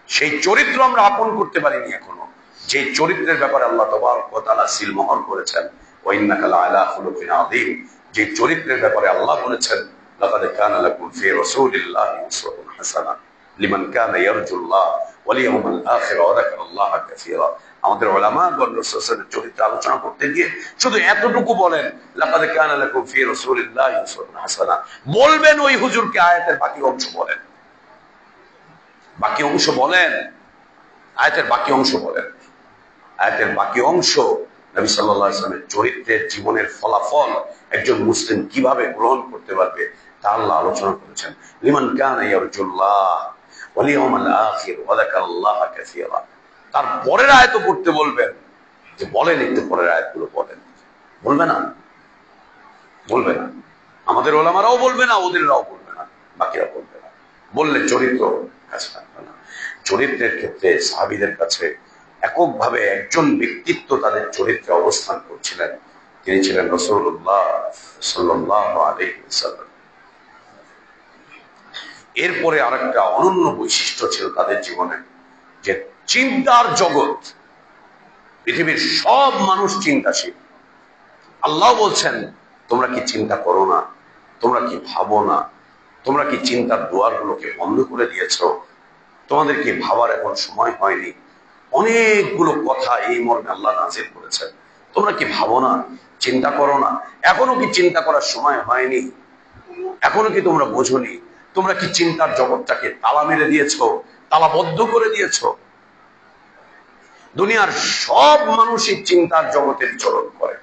সেই চরিত্র আমরা আপন করতে পারিনি এখনো, যে চরিত্রের ব্যাপারে আল্লাহ তাবারক ওয়া তাআলা সিলমোহর করেছেন, ওয়া ইন্নাকা লাআলা খুলুকিন আযীম। যে চরিত্রের ব্যাপারে আল্লাহ বলেছেন, লাকাদ কানা লাকুম ফি রাসূলিল্লাহি উসওয়াতুন হাসানাহ লিমান কানা ইয়ারজুল্লাহ ওয়াল ইয়াউমাল আখির ওয়া যাকারাল্লাহা কাসীরা। আমাদের উলামাগণ রাসূলের চরিত্র আলোচনা করতে গিয়ে শুধু এতটুকু বলেন, লাকাদ কানা লাকুম ফি রাসূলিল্লাহি উসওয়াতুন হাসানাহ। বলবেন ওই হুজুরকে আয়াতের বাকি অংশ বলেন, বাকি অংশ বলেন, আয়াতের বাকি অংশ বলেন। আয়াতের বাকি অংশ নবী সাল্লাল্লাহু আলাইহি ওয়াসাল্লামের চরিত্রের, জীবনের ফলাফল একজন মুসলিম কিভাবে গ্রহণ করতে পারবে তা আল্লাহ আলোচনা করেছেন। লিমান কানা ইয়ারজুল্লাহ ওয়াল ইয়াউমাল আখির ওয়া যাকারাল্লাহা কাসীরা। তার পরের আয়াত পড়তে বলবেন, যে বলেন একটু পরের আয়াতগুলো বলেন। বলবে না, বলবে না। আমাদের ওলামারাও বলবে না, ওদেররাও বলবে না, বাকিরা বলবে না। বললে চরিত্র কাছে থাকবে না। চরিত্রের ক্ষেত্রে সাহাবীদের কাছে এককভাবে একজন ব্যক্তিত্ব তাদের চরিত্রে অবস্থান করছিলেন, তিনি ছিলেন রাসূলুল্লাহ সাল্লাল্লাহু আলাইহি ওয়াসাল্লাম। এরপরে আরেকটা অনন্য বৈশিষ্ট্য ছিল তাদের জীবনে, যে চিন্তার জগৎ, পৃথিবীর সব মানুষ চিন্তাশীল। আল্লাহ বলছেন তোমরা কি চিন্তা করো না, তোমরা কি ভাবো না, তোমরা কি চিন্তার দুয়ারগুলোকে বন্ধ করে দিয়েছো, তোমাদের কি ভাবার এখন সময় হয়নি? অনেকগুলো কথা এই মর্মে আল্লাহ নাজিল করেছেন। তোমরা কি ভাবো না, চিন্তা করো না? এখনো কি চিন্তা করার সময় হয়নি? এখনো কি তোমরা বোঝোনি? তোমরা কি চিন্তার জগৎটাকে তালা মেরে দিয়েছো, তালাবদ্ধ করে দিয়েছো? দুনিয়ার সব মানুষই চিন্তার জগতে বিচরণ করে,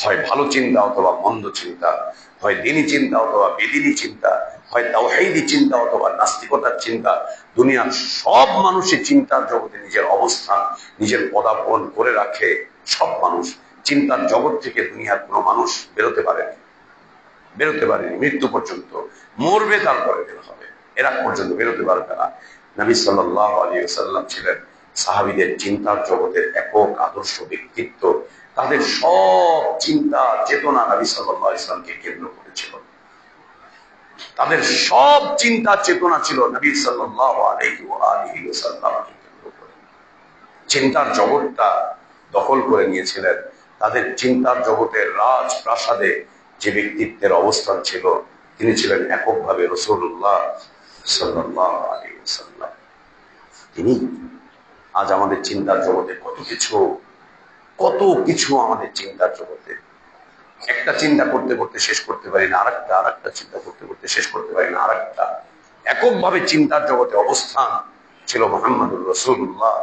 হয় ভালো চিন্তা অথবা মন্দ চিন্তা, হয় দিনী চিন্তা অথবা বেদিনী চিন্তা, হয় তাওহীদি চিন্তা অথবা নাস্তিকতার চিন্তা। দুনিয়ার সব মানুষই চিন্তার জগতে নিজের অবস্থান, নিজের পদার্পণ করে রাখে। সব মানুষ চিন্তার জগৎ থেকে দুনিয়ার কোনো মানুষ বেরোতে পারেনি, মৃত্যু পর্যন্ত মরবে, তারপরে বের হবে, এরা পর্যন্ত বেরোতে পারবে না। নবী সাল্লাল্লাহু আলাইহি ওয়াসাল্লাম ছিলেন সাহাবীদের চিন্তার জগতের একক আদর্শ ব্যক্তিত্ব। তাদের সব চিন্তা চেতনা নবী সাল্লাল্লাহু আলাইহি ওয়াসাল্লামকে কেন্দ্র করেছিল। তাদের সব চিন্তা চেতনা ছিল নবী সাল্লাল্লাহু আলাইহি ওয়াসাল্লামকে কেন্দ্র করে। চিন্তার জগৎটা দখল করে নিয়েছিলেন। তাদের চিন্তার জগতের রাজপ্রাসাদে যে ব্যক্তিত্বের অবস্থান ছিল, তিনি ছিলেন এককভাবে রাসূলুল্লাহ সাল্লাল্লাহু আলাইহি ওয়াসাল্লাম। তিনি আজ আমাদের চিন্তার জগতে কত কিছু আমাদের চিন্তার জগতে। একটা চিন্তা করতে করতে শেষ করতে পারি না আরেকটা চিন্তা করতে করতে শেষ করতে পারি না আরেকটা। এককভাবে চিন্তার জগতে অবস্থান ছিল মুহাম্মদুর রাসূলুল্লাহ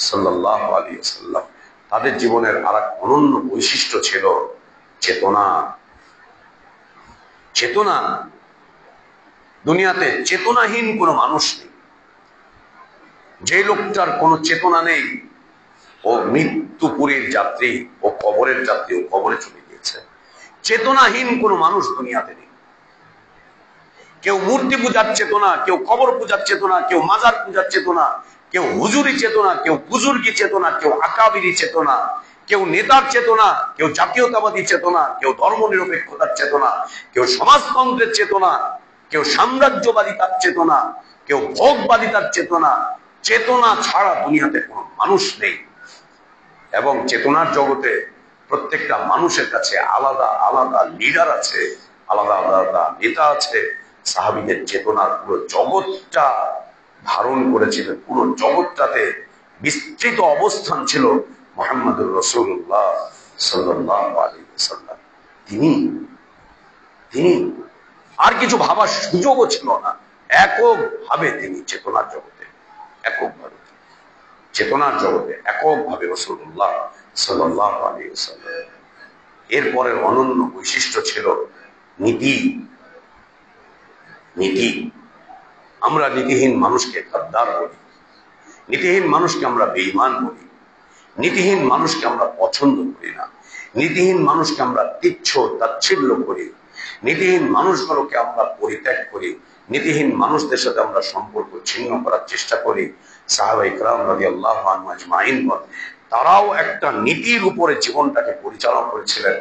সাল্লাল্লাহু আলাইহি ওয়াসাল্লাম। তাদের জীবনের আরেক অনন্য বৈশিষ্ট্য ছিল চেতনা। চেতনা, দুনিয়াতে চেতনাহীন কোনো মানুষ নেই। যে লোকটার কোনো চেতনা নেই, ও মৃত্যুপুরীর যাত্রী, ও কবরের যাত্রী, ও কবরে চলে গিয়েছে। চেতনাহীন কোনো মানুষ দুনিয়াতে নেই। কেউ মূর্তি পূজার চেতনা, কেউ কবর পূজার চেতনা, কেউ মাজার পূজার চেতনা, কেউ হুজুরি চেতনা, কেউ বুজুর্গি চেতনা, কেউ আকাবিরি চেতনা, কেউ নেতার চেতনা, কেউ জাতীয়তাবাদী চেতনা, কেউ ধর্মনিরপেক্ষতার চেতনা, কেউ সমাজতন্ত্রের চেতনা, কেউ সাম্রাজ্যবাদিতার চেতনা, কেউ ভোগবাদিতার চেতনা। চেতনা ছাড়া দুনিয়াতে কোনো মানুষ নেই। এবং চেতনার জগতে প্রত্যেকটা মানুষের কাছে আলাদা আলাদা লিডার আছে, আলাদা আলাদা নেতা আছে। সাহাবীদের চেতনার পুরো জগৎটা ধারণ করেছিলেন, পুরো জগৎটাতে বিস্তৃত অবস্থান ছিল মুহাম্মদুর রাসূলুল্লাহ সাল্লাল্লাহু আলাইহি ওয়াসাল্লাম। তিনি আর কিছু ভাবার সুযোগও ছিল না। এককভাবে তিনি চেতনার জগতে, এককভাবে রাসূলুল্লাহ সাল্লাল্লাহু আলাইহি ওয়াসাল্লাম। এরপরের অনন্য বৈশিষ্ট্য ছিল নীতি। আমরা নীতিহীন মানুষকে গাদ্দার বলি, নীতিহীন মানুষকে আমরা বেঈমান বলি, নীতিহীন মানুষকে আমরা পছন্দ করি না, নীতিহীন মানুষকে আমরা তুচ্ছ তাচ্ছিল্য করি, নীতিহীন মানুষগুলোকে আমরা পরিত্যাগ করি, নীতিহীন মানুষদের সাথে আমরা সম্পর্ক ছিন্ন করার চেষ্টা করি। সাহাবায়ে কেরাম রাদিয়াল্লাহু আনহুম আজমাইন তারাও একটা নীতির উপরে জীবনটাকে পরিচালনা করেছিলেন।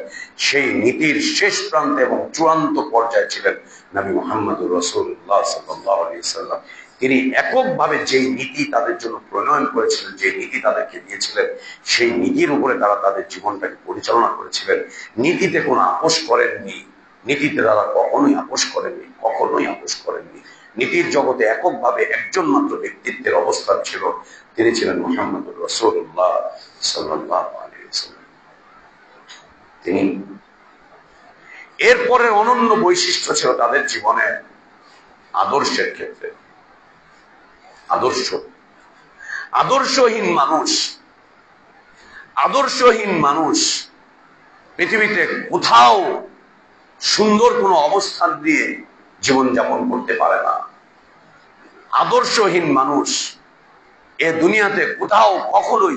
সেই নীতির শেষ প্রান্তে এবং চূড়ান্ত পর্যায়ে ছিলেন নবী মুহাম্মদুর রাসূলুল্লাহ সাল্লাল্লাহু আলাইহি ওয়াসাল্লাম। তিনি এককভাবে যেই নীতি তাদের জন্য প্রণয়ন করেছিলেন, যে নীতি তাদেরকে দিয়েছিলেন, সেই নীতির উপরে তারা তাদের জীবনটাকে পরিচালনা করেছিলেন। নীতিতে কোনো আপোষ করেননি, নীতিতে তারা কখনোই আপোষ করেননি। নীতির জগতে এককভাবে একজন মাত্র ব্যক্তিত্বের অবস্থান ছিল, তিনি ছিলেন মুহাম্মদুর রাসূলুল্লাহ সাল্লাল্লাহু আলাইহি ওয়াসাল্লাম। তিনি এরপরের অনন্য বৈশিষ্ট্য ছিল তাদের জীবনে আদর্শের ক্ষেত্রে। আদর্শহীন মানুষ পৃথিবীতে কোথাও সুন্দর কোনো অবস্থান দিয়ে জীবনযাপন করতে পারে না। আদর্শহীন মানুষ এ দুনিয়াতে কোথাও কখনোই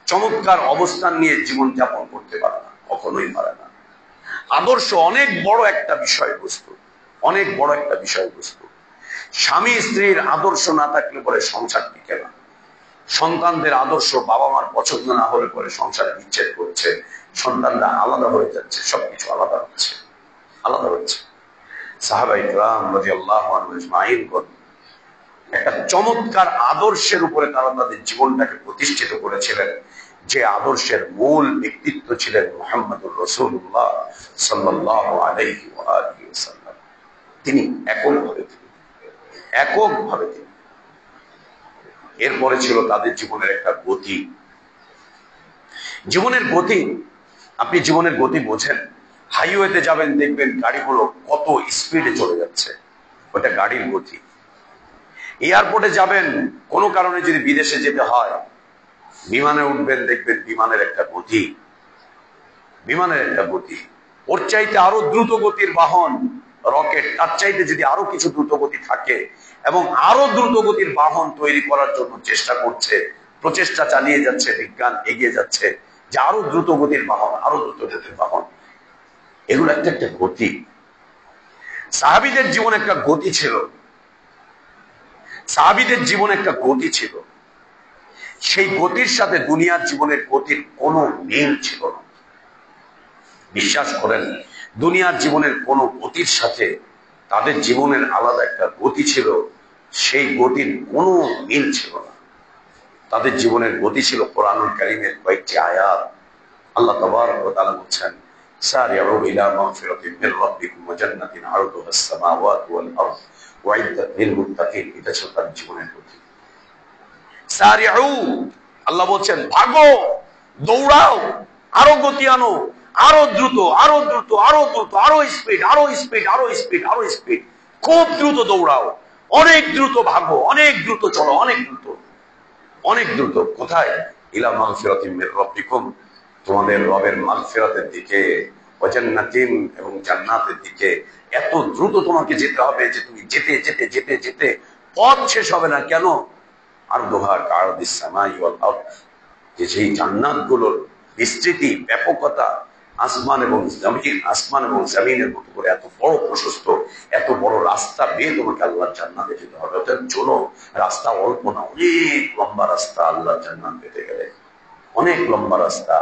চমৎকার অবস্থান নিয়ে জীবনযাপন করতে পারে না, কখনোই পারে না। আদর্শ অনেক বড় একটা বিষয়বস্তু। স্বামী স্ত্রীর আদর্শ না থাকলে পরে সংসার টিকে না। সন্তানদের আদর্শ বাবা মার পছন্দ না হলে পরে সংসার বিচ্ছেদ করছে, সন্তানরা আলাদা হয়ে যাচ্ছে, সবকিছু আলাদা হচ্ছে। সাহাবায়ে কেরাম রাদিয়াল্লাহু আনহুম আজমাইন একটা চমৎকার আদর্শের উপরে তারা তাদের জীবনটাকে প্রতিষ্ঠিত করেছিলেন, যে আদর্শের মূল ব্যক্তিত্ব ছিলেন মুহাম্মদুর রাসূলুল্লাহ সাল্লাল্লাহু আলাইহি ওয়া আলিহি ওয়াসাল্লাম। তিনি এককভাবে তিনি। এরপরে ছিল তাদের জীবনের একটা গতি। জীবনের গতি, আপনি জীবনের গতি বোঝেন, হাইওয়েতে যাবেন দেখবেন গাড়িগুলো কত স্পিডে চলে যাচ্ছে, ওটা গাড়ির গতি। এয়ারপোর্টে যাবেন, কোনো কারণে যদি বিদেশে যেতে হয়, বিমানে উঠবেন, দেখবেন বিমানের একটা গতি, বিমানের একটা গতি। ওর চাইতে আরো দ্রুত গতির বাহন রকেট, তার চাইতে যদি আরো কিছু দ্রুত গতি থাকে এবং আরো দ্রুত গতির বাহন তৈরি করার জন্য চেষ্টা করছে, প্রচেষ্টা চালিয়ে যাচ্ছে, বিজ্ঞান এগিয়ে যাচ্ছে যে আরো দ্রুত গতির বাহন, আরো দ্রুত গতির বাহন। এগুলো একটা একটা গতি। সাহাবীদের জীবনে একটা গতি ছিল, সাহাবীদের জীবনে একটা গতি ছিল। সেই গতির সাথে দুনিয়ার জীবনের গতির কোনো মিল ছিল না। বিশ্বাস করেন, দুনিয়ার জীবনের কোনো গতির সাথে তাদের জীবনের আলাদা একটা গতি ছিল, সেই গতির কোনো মিল ছিল না। তাদের জীবনের গতি ছিল কোরআনুল কারীমের কয়েকটি আয়াত। আল্লাহ তাবারক ওয়া তাআলা বলছেন, সারিউ ইলা মাগফিরাতিন মির রাব্বিকুম ওয়া জান্নাতিন আরদুহাস সামাওয়াতু ওয়াল আরদ ওয়াইদ্দাত লিল মুত্তাকিন। এটা ছিল তাদের জীবনের গতি। সারিউ, আল্লাহ বলছেন ভাগো, দৌড়াও, আরো গতি আনো, আরো দ্রুত, আরো দ্রুত, আরো দ্রুত, আরো স্পিড, আরো স্পিড, আরো স্পিড, আরো স্পিড। খুব দ্রুত দৌড়াও, অনেক দ্রুত ভাগো, অনেক দ্রুত চলো, অনেক দ্রুত, অনেক দ্রুত। কোথায়? ইলা মাগফিরাতিন মির রাব্বিকুম, তোমাদের রবের মাগফিরাতের দিকে, ওয়া জান্নাতিন, এবং জান্নাতের দিকে। এত দ্রুত তোমাকে যেতে হবে যে তুমি যেতে যেতে যেতে যেতে পথ শেষ হবে না। কেন? আরদুহা কারদিস সামাই ওয়াল আরদ, যে সেই জান্নাতগুলোর বিস্তৃতি, ব্যাপকতা আসমান এবং জমিন, আসমান এবং জমিনের মতো করে এত বড় প্রশস্ত, এত বড় রাস্তা বেয়ে তোমাকে আল্লাহর জান্নাতে যেতে হবে। অর্থাৎ চলো, রাস্তা অল্প না, অনেক লম্বা রাস্তা আল্লাহর জান্নাত পেতে গেলে, অনেক লম্বা রাস্তা।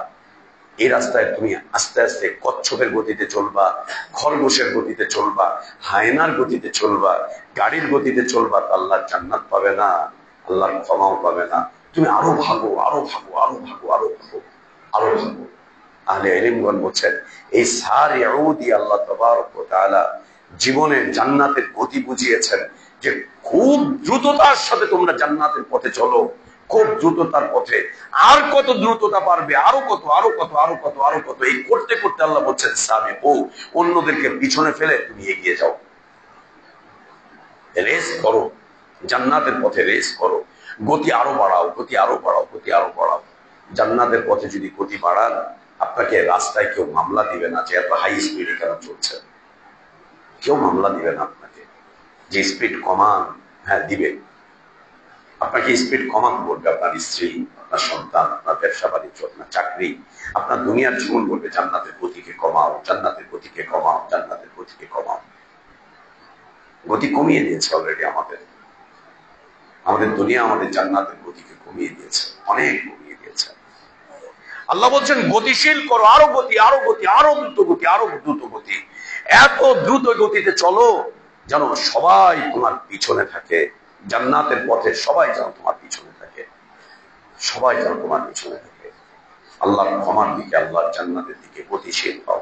এই রাস্তায় তুমি আস্তে আস্তে কচ্ছপের গতিতে চলবা, খরগোশের গতিতে চলবা, হায়নার গতিতে চলবা, গাড়ির গতিতে চলবা, আল্লাহর জান্নাত পাবে না, আল্লাহর ক্ষমাও পাবে না। তুমি আরো ভাগো, আরো ভাগো, আরো ভাগো, আরো ভাগো, আরো ভাগো। আহলে ইলমগণ বলছেন, এই সারিউ দিয়ে আল্লাহ তাবারক ওয়া তাআলা জীবনের জান্নাতের গতি বুঝিয়েছেন, যে খুব দ্রুততার সাথে তোমরা জান্নাতের পথে চলো, খুব দ্রুততার পথে। আর কত দ্রুততা পারবে, আরো কত, আরো কত, আরো কত, আরো কত, এই করতে করতে আল্লাহ বলছেন সাবিকু, অন্যদেরকে পিছনে ফেলে তুমি এগিয়ে যাও, রেস করো, জান্নাতের পথে রেস করো, গতি আরো বাড়াও, গতি আরো বাড়াও, গতি আরো বাড়াও। জান্নাতের পথে যদি গতি বাড়ান, আপনাকে রাস্তায় কেউ মামলা দিবে না যে এত হাই স্পিডে কেন চলছে, কেউ মামলা দিবে না আপনাকে যে স্পিড কমান। হ্যাঁ দিবে, আপনাকে স্পিড কমাতে বলবে আপনার স্ত্রী, আপনার সন্তান, আপনার ব্যবসা বাণিজ্য, আপনার চাকরি, আপনার দুনিয়ার জীবন বলবে জান্নাতের গতিকে কমাও, জান্নাতের গতিকে কমাও, জান্নাতের গতিকে কমাও। গতি কমিয়ে দিয়েছে অলরেডি আমাদের, আমাদের দুনিয়া আমাদের জান্নাতের গতিকে কমিয়ে দিয়েছে, অনেক কমিয়ে দিয়েছে। আল্লাহ বলছেন গতিশীল করো, আরো গতি, আরো গতি, আরো দ্রুত গতি, আরো দ্রুত গতি। এত দ্রুত গতিতে চলো যেন সবাই তোমার পিছনে থাকে, জান্নাতের পথে সবাই যেন তোমার পিছনে থাকে, সবাই যেন তোমার পিছনে থাকে। আল্লাহর ক্ষমার দিকে, আল্লাহর জান্নাতের দিকে গতিশীল হও।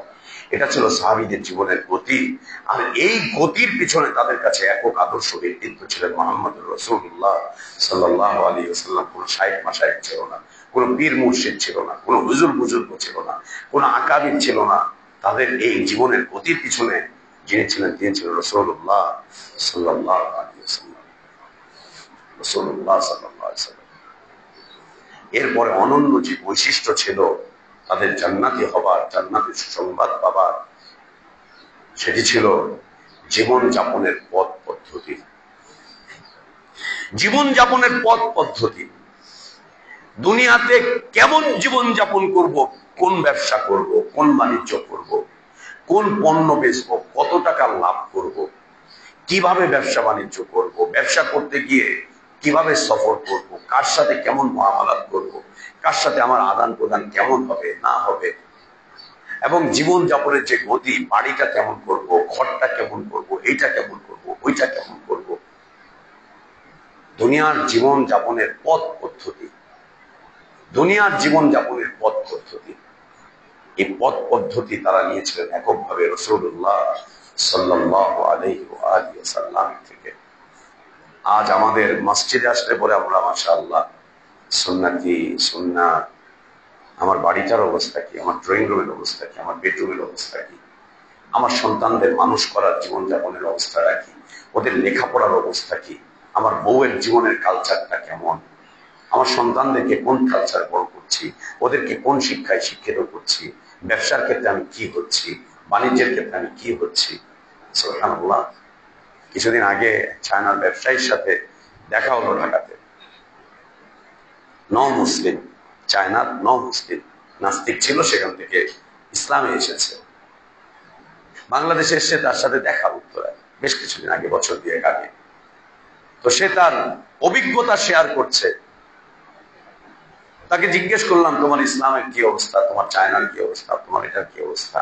এটা ছিল সাহাবীদের জীবনের গতি। আর এই গতির পিছনে তাদের কাছে একক আদর্শ ব্যক্তিত্ব ছিলেন মুহাম্মদুর রাসূলুল্লাহ সাল্লাল্লাহু আলাইহি ওয়াসাল্লাম। কোন শাইখ মাশায়েখ ছিল না, কোন পীর মুর্শিদ ছিল না, কোন হুজুর বুজুর্গ ছিল না, কোন আকাবির ছিল না। তাদের এই জীবনের গতির পিছনে যিনি ছিলেন তিনি ছিলেন রাসূলুল্লাহ সাল্লাল্লাহু আলাইহি ওয়াসাল্লাম, রাসূলুল্লাহ সাল্লাল্লাহু আলাইহি ওয়াসাল্লাম। এরপরে অনন্য যে বৈশিষ্ট্য ছিল তাদের জান্নাতি হবার, জান্নাতের সুসংবাদ পাবার, সেটি ছিল জীবন যাপনের পথ পদ্ধতি। জীবন যাপনের পথ পদ্ধতি, দুনিয়াতে কেমন জীবন যাপন করব, কোন ব্যবসা করব, কোন বাণিজ্য করব, কোন পণ্য বেচবো, কত টাকা লাভ করব, কিভাবে ব্যবসা বাণিজ্য করব, ব্যবসা করতে গিয়ে কিভাবে সফর করব, কার সাথে কেমন মুআমালাত করব, কার সাথে আমার আদান প্রদান কেমন হবে না হবে, এবং জীবন যাপনের যে গতি, বাড়িটা কেমন করব, ঘরটা কেমন করব, এইটা কেমন করব, ওইটা কেমন করব, দুনিয়ার জীবন যাপনের পথ পদ্ধতি, দুনিয়ার জীবন যাপনের পথ পদ্ধতি, এই পথ পদ্ধতি তারা নিয়েছিলেন এককভাবে রাসূলুল্লাহ সাল্লাল্লাহু আলাইহি ওয়া আলিহি ওয়াসাল্লাম থেকে। আজ আমাদের মসজিদে আসলে পরে আমরা মাশাআল্লাহ সুন্নতি সুন্নাত, আমার বাড়িটার অবস্থা কি, আমার ড্রয়িং রুমের অবস্থা কি, আমার বেডরুমের অবস্থা কি, আমার সন্তানদের মানুষ করার জীবনযাপনের অবস্থা কি, ওদের লেখাপড়ার অবস্থা কি, আমার বউয়ের জীবনের কালচারটা কেমন, আমার সন্তানদেরকে কোন কালচার বড় করছি, ওদেরকে কোন শিক্ষায় শিক্ষিত করছি, ব্যবসার ক্ষেত্রে আমি কি হচ্ছি, বাণিজ্যের ক্ষেত্রে আমি কি হচ্ছি। সুবহানাল্লাহ। কিছুদিন আগে চায়নার ব্যবসায়ীর সাথে দেখা হলো ঢাকাতে। মুসলিম, চায়নার মুসলিম, নাস্তিক ছিল, সেখান থেকে ইসলামে এসেছে, বাংলাদেশে এসে তার সাথে দেখা উত্তরায় বেশ কিছুদিন আগে, বছর 2 আগে। তো সে তার অভিজ্ঞতা শেয়ার করছে। তাকে জিজ্ঞেস করলাম, তোমার ইসলামের কি অবস্থা, তোমার চায়নার কি অবস্থা, তোমার এটার কি অবস্থা,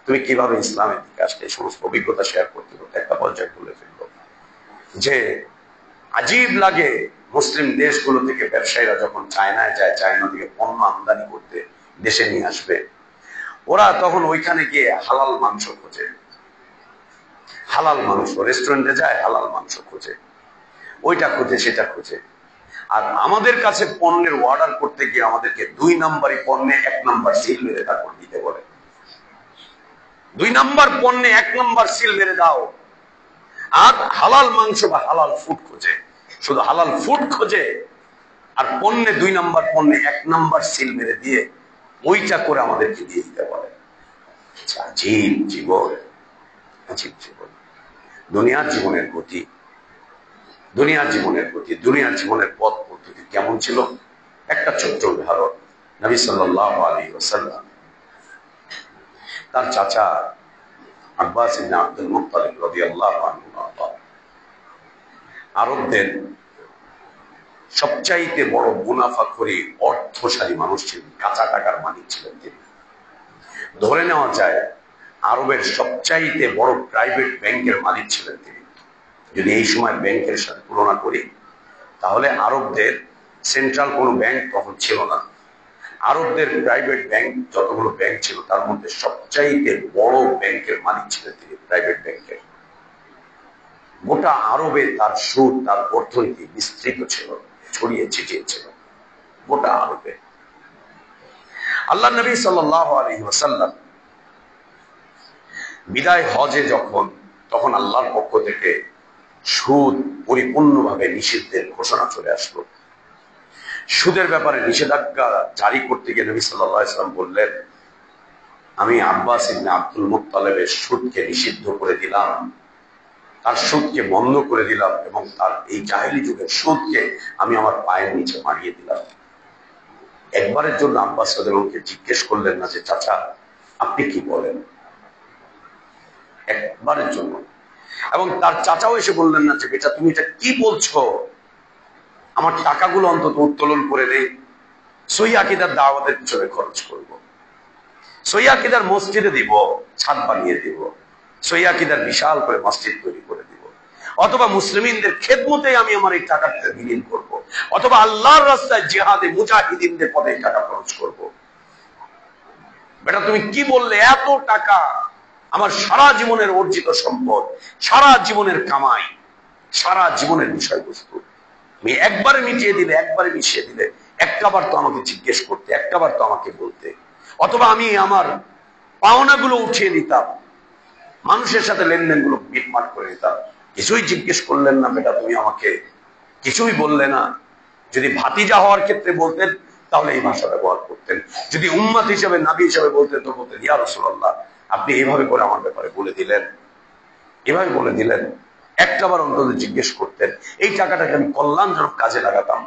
তুমি কিভাবে ইসলামের দিকে আসলে? এই সমস্ত অভিজ্ঞতা শেয়ার করতে করতে একটা পর্যায়ে বলে ফেলল যে আজীব লাগে মুসলিম দেশগুলো থেকে ব্যবসায়ীরা যখন চায়নায় যায়, চায়না থেকে পণ্য আমদানি করতে দেশে নিয়ে আসবে, ওরা তখন ওইখানে গিয়ে হালাল মাংস খোঁজে, হালাল মাংস, রেস্টুরেন্টে যায় হালাল মাংস খোঁজে, ওইটা খোঁজে সেটা খোঁজে। আর আমাদের কাছে পণ্যের অর্ডার করতে গিয়ে আমাদেরকে 2 নম্বরই পণ্যে 1 নম্বর সিল মেরে তারপর দিতে বলে। 2 নম্বর পণ্যে 1 নম্বর সিল মেরে দাও। আর হালাল মাংস বা হালাল ফুড খোঁজে, শুধু হালাল ফুড খোঁজে, আর পণ্যে 2 নম্বর পণ্যে 1 নম্বর সিল মেরে দিয়ে ওইটা করে আমাদেরকে দিয়ে দিতে বলে। আজীব জীবন, আজীব জীবন। দুনিয়ার জীবনের গতি, দুনিয়ার জীবনের গতি, দুনিয়ার জীবনের পথ পদ্ধতি কেমন ছিল? একটা ছোট্ট উদাহরণ। নবী সাল্লাল্লাহু আলাইহি ওয়াসাল্লাম তার চাচা আব্বাস ইবনে আব্দুল মুত্তালিব রাদিয়াল্লাহু আনহু আরবদের সবচাইতে বড় মুনাফাখোরী অর্থশালী মানুষ ছিলেন, কাঁচা টাকার মালিক ছিলেন তিনি। ধরে নেওয়া যায় আরবের সবচাইতে বড় প্রাইভেট ব্যাংকের মালিক ছিলেন তিনি। যদি এই সময় ব্যাংকের সাথে তুলনা করি, তাহলে আরবদের সেন্ট্রাল কোনো ব্যাংক তখন ছিল না। আরবদের প্রাইভেট ব্যাংক যতগুলো ব্যাংক ছিল তার মধ্যে সবচাইতে বড় ব্যাংকের মালিক ছিলেন তিনি, প্রাইভেট ব্যাংকের। গোটা আরবে তার সুদ, তার অর্থনীতি বিস্তৃত ছিল, ছড়িয়ে ছিটিয়ে ছিল গোটা আরবে। আল্লাহ নবী সাল্লাল্লাহু আলাইহি ওয়াসাল্লাম বিদায় হজে তখন আল্লাহর পক্ষ থেকে সুদ পরিপূর্ণভাবে নিষিদ্ধের ঘোষণা চলে আসলো। সুদের ব্যাপারে নিষেধাজ্ঞা জারি করতে গিয়ে নবী সাল্লাল্লাহু আলাইহি ওয়াসাল্লাম বললেন, আমি আব্বাস ইবনে আব্দুল মুত্তালিবের সুদকে নিষিদ্ধ করে দিলাম, তার সুদকে বন্ধ করে দিলাম, এবং তার এই জাহেলি যুগের সুদকে আমি আমার পায়ের নিচে মারিয়ে দিলাম। একবারের জন্য আব্বাস রাদিয়াল্লাহু আনহু জিজ্ঞেস করলেন না যে চাচা আপনি কি বলেন, একবারের জন্য। এবং তার চাচাও এসে বললেন না যে বেটা তুমি এটা কি বলছো, আমার টাকাগুলো অন্তত উত্তোলন করে দেই, সহিহ আকীদার দাওয়াতের পিছনে খরচ করব, সহিহ আকীদার মসজিদে দিব, ছাদ বানিয়ে দিব, সহিহ আকীদার বিশাল করে মসজিদ তৈরি করে দিব, অথবা মুসলিমদের খেদমতে আমি আমার এই টাকাটা বিলীন করব, অথবা আল্লাহর রাস্তায় জিহাদে মুজাহিদিনদের পথে এই টাকা খরচ করব। বেটা তুমি কি বললে, এত টাকা আমার সারা জীবনের অর্জিত সম্পদ, সারা জীবনের কামাই, সারা জীবনের বিষয়বস্তু আমি একবারে মিটিয়ে দিলে, একবারে মিশিয়ে দিলে, একটাবার তো আমাকে জিজ্ঞেস করতে, একটাবার তো আমাকে বলতে, অথবা আমি আমার পাওনাগুলো উঠিয়ে নিতাম, মানুষের সাথে লেনদেন গুলো মিটমাট করে নিতাম। কিছুই জিজ্ঞেস করলেন না বেটা তুমি আমাকে, কিছুই বললে না। যদি ভাতিজা হওয়ার ক্ষেত্রে বলতেন তাহলে এই ভাষা ব্যবহার করতেন, যদি উম্মত হিসেবে নবী হিসেবে বলতেন তো বলতেন ইয়া রাসূলুল্লাহ আপনি এইভাবে করে আমার ব্যাপারে বলে দিলেন, এভাবে বলে দিলেন। একটাবার অন্তত জিজ্ঞেস করতেন। এই টাকাটাকে আমি কল্যাণজনক কাজে লাগাতাম,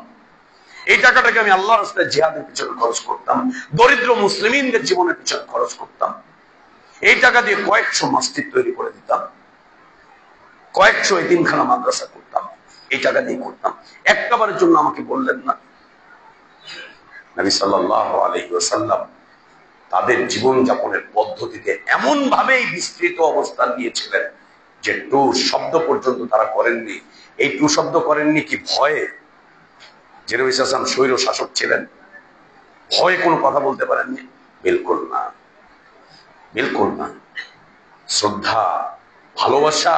এই টাকাটাকে আমি আল্লাহর রাস্তায় জিহাদের পিছনে খরচ করতাম, দরিদ্র মুসলিমদের জীবনের পিছনে খরচ করতাম, এই টাকা দিয়ে কয়েকশো মসজিদ তৈরি করে দিতাম, কয়েকশো এতিমখানা মাদ্রাসা করতাম, এই টাকা দিয়ে করতাম। একটাবারের জন্য আমাকে বললেন না। নবী সাল্লাল্লাহু আলাইহি ওয়াসাল্লাম তাদের জীবনযাপনের পদ্ধতিতে এমন ভাবেই বিস্তৃত অবস্থান নিয়েছিলেন যে টু শব্দ পর্যন্ত তারা করেননি এই টু শব্দ করেননি কি ভয়ে? যে নবী সাল্লাল্লাহু আলাইহি ওয়াসাল্লাম স্বৈর শাসক ছিলেন, ভয়ে কোনো কথা বলতে পারেননি? বিলকুল না, বিলকুল না। শ্রদ্ধা, ভালোবাসা,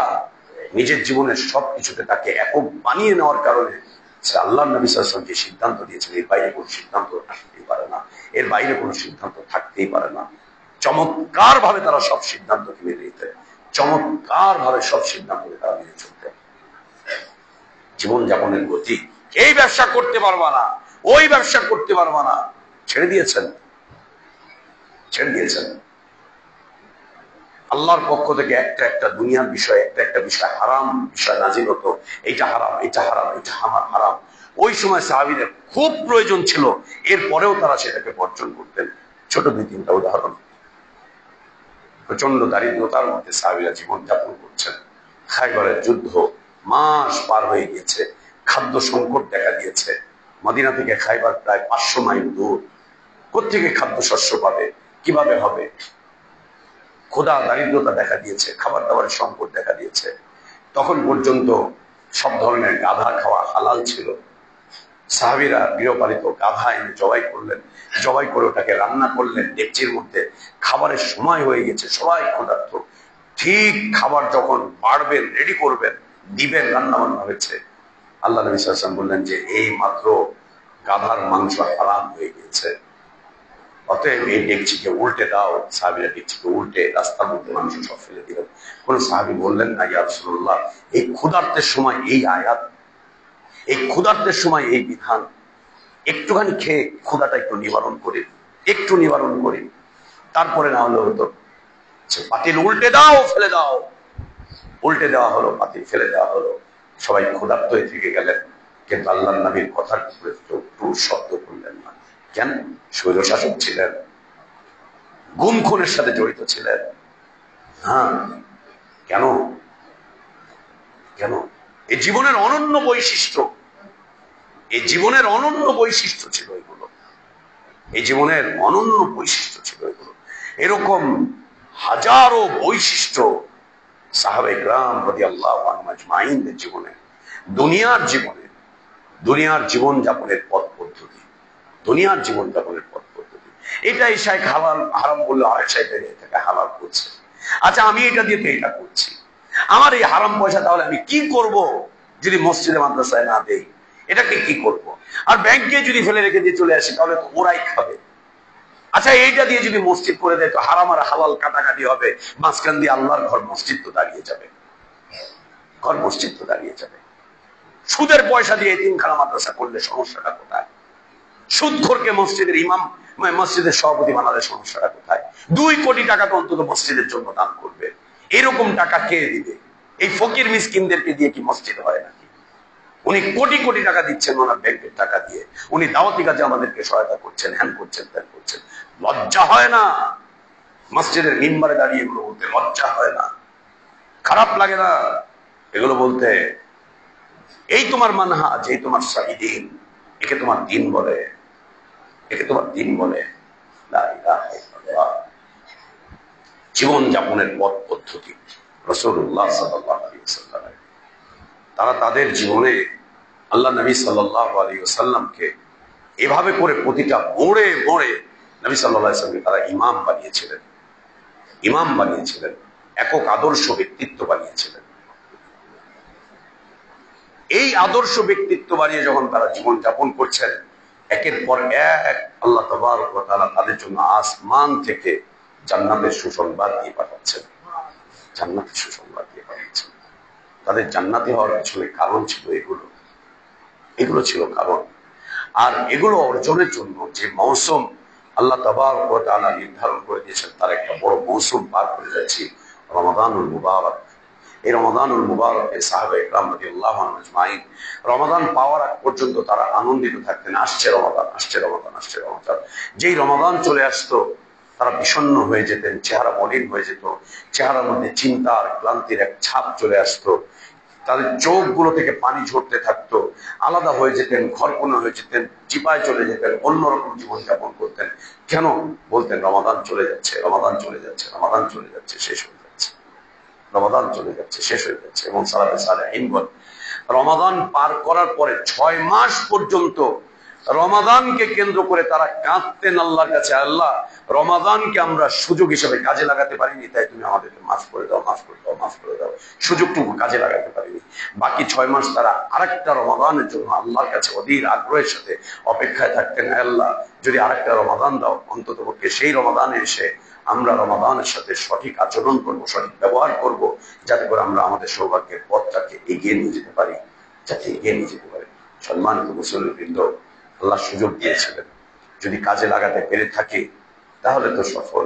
নিজের জীবনের সবকিছুকে তাকে একক বানিয়ে নেওয়ার কারণে সে আল্লাহ নবী সাল্লাল্লাহু আলাইহি ওয়াসাল্লাম যে সিদ্ধান্ত দিয়েছেন, এর বাইরে কোনো সিদ্ধান্ত থাকতেই পারে না, এর বাইরে কোনো সিদ্ধান্ত থাকতেই পারে না। চমৎকার ভাবে তারা সব সিদ্ধান্তকে মেনে নিতেন, চমৎকার ভাবে সব সিদ্ধান্তকে তারা মেনে চলতেন। জীবন যাপনের গতি, এই ব্যবসা করতে পারবা না, ওই ব্যবসা করতে পারবা না, ছেড়ে দিয়েছেন, ছেড়ে দিয়েছেন। আল্লাহর পক্ষ থেকে একটা একটা দুনিয়ার বিষয়, একটা একটা বিষয় হারাম বিষয় নাজিল হতো, এইটা হারাম, এটা হারাম, এটা হারাম। ওই সময় সাহাবীদের খুব প্রয়োজন ছিল, এরপরেও তারা সেটাকে বর্জন করতেন। ছোট দুই তিনটা উদাহরণ। প্রচন্ড দারিদ্রতার মধ্যে সাহাবীরা জীবনযাপন করছেন। খায়বরের যুদ্ধ, মাস পার হয়ে গিয়েছে, খাদ্য সংকট দেখা দিয়েছে। মদিনা থেকে খায়বার প্রায় 500 মাইল দূর। কোত্থেকে খাদ্য শস্য পাবে, কিভাবে হবে? ক্ষুধা দারিদ্রতা দেখা দিয়েছে, খাবার দাবারের সংকট দেখা দিয়েছে। তখন পর্যন্ত সব ধরনের গাধা খাওয়া হালাল ছিল। সাহাবীরা গৃহপালিত গাধা এনে জবাই করলেন, জবাই করে ওটাকে রান্না করলেন ডেকচির মধ্যে। খাবারের সময় হয়ে গেছে, সবাই ক্ষুধার্ত। ঠিক খাবার যখন বাড়বেন, রেডি করবেন, দিবেন, রান্না বান্না হয়েছে, আল্লাহ নবী সাল্লাল্লাহু আলাইহি ওয়াসাল্লাম বললেন যে এই মাত্র গাধার মাংস হারাম হয়ে গেছে, অতএব এই ডেকচিকে উল্টে দাও। সাহাবীরা ডেকচিকে উল্টে রাস্তার মধ্যে মাংস সব ফেলে দিলেন। কোন সাহাবী বললেন না, ইয়া রাসূলুল্লাহ, এই ক্ষুধার্তের সময় এই আয়াত, এই ক্ষুধার্তের সময় এই বিধান, একটুখানি খেয়ে ক্ষুধাটা একটু নিবারণ করি, একটু নিবারণ করি, তারপরে না হলে হতো। পাতিল উল্টে দাও, ফেলে দাও। উল্টে দেওয়া হলো, পাতিল ফেলে দেওয়া হলো। সবাই ক্ষুধার্ত হয়ে থেকে গেলেন, কিন্তু আল্লাহর নবীর কথার উপরে একটু শব্দ করলেন না। কেন? স্বৈরশাসক ছিলেন, গুম খুনের সাথে জড়িত ছিলেন। হ্যাঁ, কেন? কেন? এই জীবনের অনন্য বৈশিষ্ট্য, এই জীবনের অনন্য বৈশিষ্ট্য ছিল এগুলো, এই জীবনের অনন্য বৈশিষ্ট্য ছিল এগুলো। এরকম হাজারো বৈশিষ্ট্য সাহাবায়ে কেরাম রাদিয়াল্লাহু আনহুম আজমাইনদের জীবনে, দুনিয়ার জীবনে, দুনিয়ার জীবন যাপনের পথ পদ্ধতি, দুনিয়ার জীবন যাপনের পথ পদ্ধতি। এটাই শাইখ হালাল হারাম বললে আরেক শাইখ এটাকে হালাল করছে। আচ্ছা, আমি এটা দিয়ে তো এটা করছি, আমার এই হারাম পয়সা তাহলে আমি কি করব যদি মসজিদে মাদ্রাসায় না দেই? এটাকে কি করব? আর ব্যাংকে যদি ফেলে রেখে দিয়ে চলে আসি তাহলে তো ওরাই খাবে। আচ্ছা, এইটা দিয়ে যদি মসজিদ করে দেয় তো হারাম আর হালাল কাটাকাটি হবে, মাঝখান দিয়ে আল্লাহর ঘর মসজিদ তো দাঁড়িয়ে যাবে, ঘর মসজিদ তো দাঁড়িয়ে যাবে। সুদের পয়সা দিয়ে এতিমখানা মাদ্রাসা করলে সমস্যাটা কোথায়? সুদখোরকে মসজিদের ইমাম, মসজিদের সভাপতি বানালে সমস্যাটা কোথায়? 2 কোটি টাকা তো অন্তত মসজিদের জন্য দান করবে। এরকম টাকা কে দিবে? এই ফকির মিসকিনদেরকে দিয়ে কি মসজিদ হয় নাকি? উনি কোটি কোটি টাকা দিচ্ছেন ওনার ব্যাংকের টাকা দিয়ে, উনি দাওয়াতি কাজে আমাদেরকে সহায়তা করছেন, হ্যান করছেন, ত্যান করছেন। লজ্জা হয় না? মসজিদের মিম্বারে দাঁড়িয়ে এগুলো বলতে লজ্জা হয় না? খারাপ লাগে না এগুলো বলতে? এই তোমার মানহাজ, এই তোমার সাহিদিন, একে তোমার দিন বলে, একে তোমার দিন বলে। লা ইলাহা ইল্লাল্লাহ। জীবন যাপনের পথ পদ্ধতি রাসূলুল্লাহ সাল্লাল্লাহু আলাইহি ওয়াসাল্লাম, তারা তাদের জীবনে আল্লাহ নবী সাল্লাল্লাহু আলাইহি ওয়াসাল্লামকে এভাবে করে প্রতিটা মোড়ে মোড়ে নবী সাল্লাল্লাহু আলাইহি ওয়াসাল্লামকে তারা ইমাম বানিয়েছিলেন, ইমাম বানিয়েছিলেন, একক আদর্শ ব্যক্তিত্ব বানিয়েছিলেন। এই আদর্শ ব্যক্তিত্ব বানিয়ে যখন তারা জীবন যাপন করছেন, একের পর এক আল্লাহ তাবারক ওয়া তাআলা তাদের জন্য আসমান থেকে জান্নাতের সুসংবাদ দিয়ে পাঠাচ্ছেন, জান্নাতের সুসংবাদ দিয়ে পাঠাচ্ছেন। তাদের জান্নাতি হওয়ার পিছনে কারণ ছিল এগুলো, এগুলো ছিল কারণ। আর এগুলো অর্জনের জন্য যে মৌসুম আল্লাহ তাবারক ওয়া তাআলা নির্ধারণ করে দিয়েছেন, তার একটা বড় মৌসুম পার করে যাচ্ছি, রমাদানুল মুবারক। এই রমাদানুল মুবারকে সাহাবায়ে কেরাম রাদিয়াল্লাহু আনহুম আজমাইন রমাদান পাওয়ার আগ পর্যন্ত তারা আনন্দিত থাকতেন, আসছে রমাদান, আসছে রমাদান, আসছে রমাদান। যেই রমাদান চলে আসতো তারা বিষণ্ণ হয়ে যেতেন, চেহারা মলিন হয়ে যেত, চেহারার মধ্যে চিন্তার ক্লান্তির এক ছাপ চলে আসতো, তাদের চোখগুলো থেকে পানি ঝরতে থাকতো, আলাদা হয়ে যেতেন, ঘরকোনা হয়ে যেতেন, চিপায় চলে যেতেন, অন্যরকম জীবনযাপন করতেন। কেন? বলতেন রমাদান চলে যাচ্ছে, রমাদান চলে যাচ্ছে, রমাদান চলে যাচ্ছে, শেষ হয়ে যাচ্ছে, রমাদান চলে যাচ্ছে, শেষ হয়ে যাচ্ছে। এবং সালাফে সালেহিন বলেন রমাদান পার করার পরে 6 মাস পর্যন্ত রমাদানকে কেন্দ্র করে তারা কাঁদতেন আল্লাহর কাছে, আল্লাহ রমাদানকে আমরা সুযোগ হিসেবে কাজে লাগাতে পারিনি, তাই তুমি আমাদেরকে মাফ করে দাও, মাফ করে দাও, মাফ করে দাও। সুযোগটুকু কাজে লাগাতে পারিনি। বাকি 6 মাস তারা আরেকটা রমাদানের জন্য আল্লাহর কাছে অধীর আগ্রহের সাথে অপেক্ষায় থাকতেন, আল্লাহ যদি আরেকটা রমাদান দাও, অন্তত পক্ষে সেই রমাদানে এসে আমরা রমাদানের সাথে সঠিক আচরণ করব, সঠিক ব্যবহার করব, যাতে করে আমরা আমাদের সৌভাগ্যের পথটাকে এগিয়ে নিয়ে যেতে পারি, যাতে এগিয়ে নিয়ে যেতে পারি। সম্মানিত মুসল্লিবৃন্দ, আল্লাহ সুযোগ দিয়েছিলেন, যদি কাজে লাগাতে পেরে থাকি তাহলে তো সফল,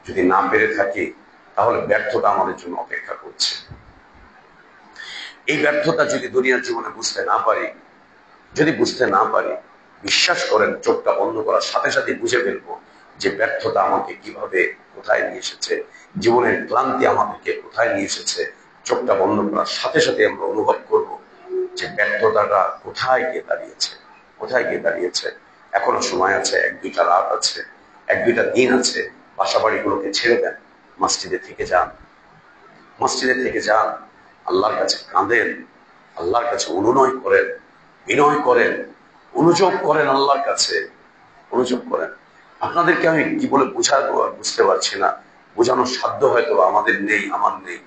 যদি না পেরে থাকি তাহলে ব্যর্থতা আমাদের জন্য অপেক্ষা করছে। এই ব্যর্থতা যদি দুনিয়ার জীবনে বুঝতে না পারি, যদি বুঝতে না পারি, বিশ্বাস করেন চোখটা বন্ধ করার সাথে সাথে বুঝে ফেলবো যে ব্যর্থতা আমাকে কিভাবে কোথায় নিয়ে এসেছে, জীবনের ক্লান্তি আমাদেরকে কোথায় নিয়ে এসেছে। চোখটা বন্ধ করার সাথে সাথে আমরা অনুভব করব যে ব্যর্থতাটা কোথায় গিয়ে দাঁড়িয়েছে, কোথায় গিয়ে দাঁড়িয়েছে। এখনো সময় আছে, 1-2টা রাত আছে, 1-2টা দিন আছে। বাসা বাড়িগুলোকে ছেড়ে দেন, মসজিদে থেকে যান, মসজিদে থেকে যান, আল্লাহর কাছে কাঁদেন, আল্লাহর কাছে অনুনয় করেন, বিনয় করেন, অনুযোগ করেন, আল্লাহর কাছে অনুযোগ করেন। আপনাদেরকে আমি কি বলে বুঝাবো বুঝতে পারছি না, বোঝানোর সাধ্য হয়তো আমাদের নেই, আমার নেই।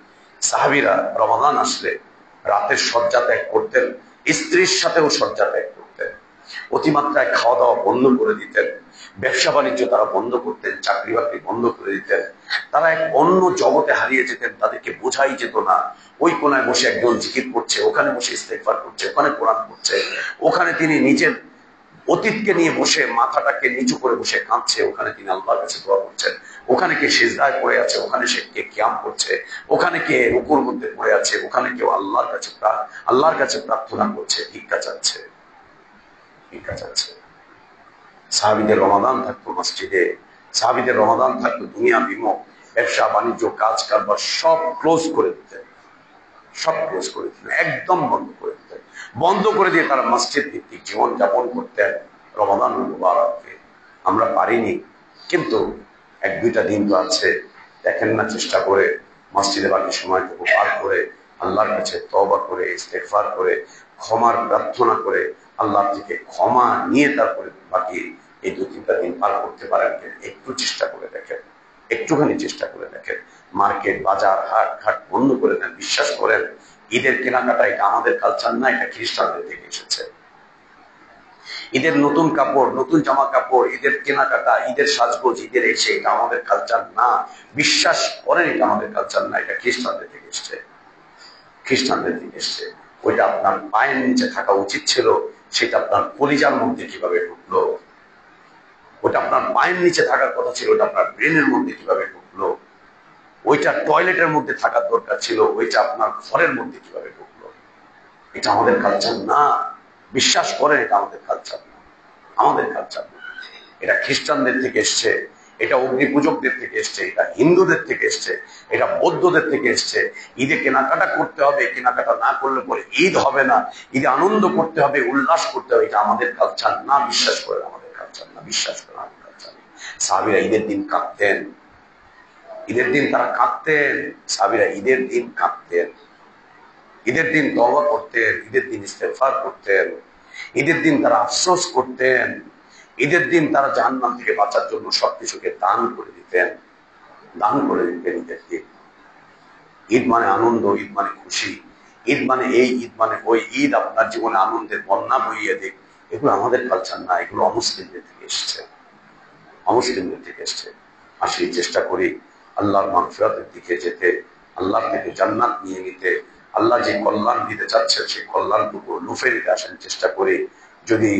সাহাবীরা রমাদান আসলে রাতের শয্যা ত্যাগ করতেন, স্ত্রীর সাথেও শয্যা ত্যাগ করতেন, অতিমাত্রায় খাওয়া দাওয়া বন্ধ করে দিতেন, ব্যবসা বাণিজ্য তারা বন্ধ করতেন, চাকরি বাকরি বন্ধ করে দিতেন। তারা এক অন্য জগতে হারিয়ে যেতেন, তাদেরকে বোঝাই যেত না। ওই কোনায় বসে একজন জিকির করছে, ওখানে বসে ইস্তেগফার করছে, ওখানে কোরআন পড়ছে, ওখানে তিনি নিজের অতীতকে নিয়ে বসে মাথাটাকে নিচু করে বসে কাঁদছে, ওখানে তিনি আল্লাহর কাছে দোয়া করছেন। ওখানে কে সিজদায় পড়ে আছে, ওখানে সে কে কিয়াম করছে, ওখানে কে রুকুর মধ্যে পড়ে আছে, ওখানে কেউ আল্লাহর কাছে প্রার্থনা করছে, ভিক্ষা চাচ্ছে, ভিক্ষা চাচ্ছে। সাহাবীদের রমাদান থাকতো মসজিদে, সাহাবীদের রমাদান থাকতো দুনিয়া বিমুখ, ব্যবসা বাণিজ্য কাজ কারবার সব ক্লোজ করে দিতেন, সব ক্লোজ করে দিতেন, একদম বন্ধ করে দিতেন। বন্ধ করে দিয়ে তারা মসজিদ ভিত্তিক জীবন যাপন করতেন রমাদান মুবারকে। আমরা পারিনি, কিন্তু 1-2টা দিন তো আছে, দেখেন না চেষ্টা করে মসজিদে বাকি সময়টুকু পার করে আল্লাহর কাছে তওবা করে ইস্তেগফার করে ক্ষমার প্রার্থনা করে আল্লাহ থেকে ক্ষমা নিয়ে তারপরে বাকি এই 2-3টা দিন পার করতে পারেন। একটু চেষ্টা করে দেখেন, একটুখানি চেষ্টা করে দেখেন। মার্কেট বাজার হাট ঘাট বন্ধ করে দেন। বিশ্বাস করেন ঈদের কেনাকাটা এটা আমাদের কালচার না, এটা খ্রিস্টানদের থেকে এসেছে। ঈদের নতুন কাপড়, নতুন জামা কাপড়, ঈদের কেনাকাটা, ঈদের সাজগোজ, ঈদের এসে, এটা আমাদের কালচার না। বিশ্বাস করেন এটা আমাদের কালচার না, এটা খ্রিস্টানদের থেকে এসছে, খ্রিস্টানদের থেকে এসছে। ওইটা আপনার পায়ের নিচে থাকা উচিত ছিল, সেটা আপনার কলিজার মধ্যে কিভাবে ঢুকলো? ওটা আপনার পায়ের নিচে থাকার কথা ছিল, ওটা আপনার ব্রেনের মধ্যে কিভাবে ঢুকলো? ওইটা টয়লেটের মধ্যে থাকার দরকার ছিল, ওইটা আপনার ঘরের মধ্যে কিভাবে ঢুকলো? এটা আমাদের কালচার না। বিশ্বাস করেন এটা আমাদের কালচার না, আমাদের কালচার না। এটা খ্রিস্টানদের থেকে এসছে, এটা অগ্নি পূজকদের থেকে এসছে, এটা হিন্দুদের থেকে এসছে, এটা বৌদ্ধদের থেকে এসছে। ঈদে কেনাকাটা করতে হবে, কেনাকাটা না করলে পরে ঈদ হবে না, ঈদে আনন্দ করতে হবে, উল্লাস করতে হবে, এটা আমাদের কালচার না। বিশ্বাস করেন আমাদের কালচার না, বিশ্বাস করেন আমাদের কালচার না। সাহাবীরা ঈদের দিন কাঁদতেন, ঈদের দিন তারা কাঁদতেন, সাহাবীরা ঈদের দিন কাঁদতেন, ঈদের দিন তওবা করতেন, ঈদের দিন ইস্তেগফার করতেন, ঈদের দিন তারা আফসোস করতেন, ঈদের দিন তারা জাহান্নাম থেকে বাঁচার জন্য সবকিছুকে দান করে দিতেন, দান করে দিতেন ঈদের দিন। ঈদ মানে আনন্দ, ঈদ মানে খুশি, ঈদ মানে এই, ঈদ মানে ওই, ঈদ আপনার জীবনে আনন্দের বন্যা বইয়ে দেখ, এগুলো আমাদের কালচার না, এগুলো অমুসলিমদের থেকে এসছে, অমুসলিমদের থেকে এসছে। আসি চেষ্টা করি আল্লাহর মাগফিরাতের দিকে যেতে, আল্লাহ থেকে জান্নাত নিয়ে নিতে। আল্লাহ যে কল্যাণ দিতে চাচ্ছেন সেই কল্যাণটুকু লুফে নিতে আসেন চেষ্টা করি। যদি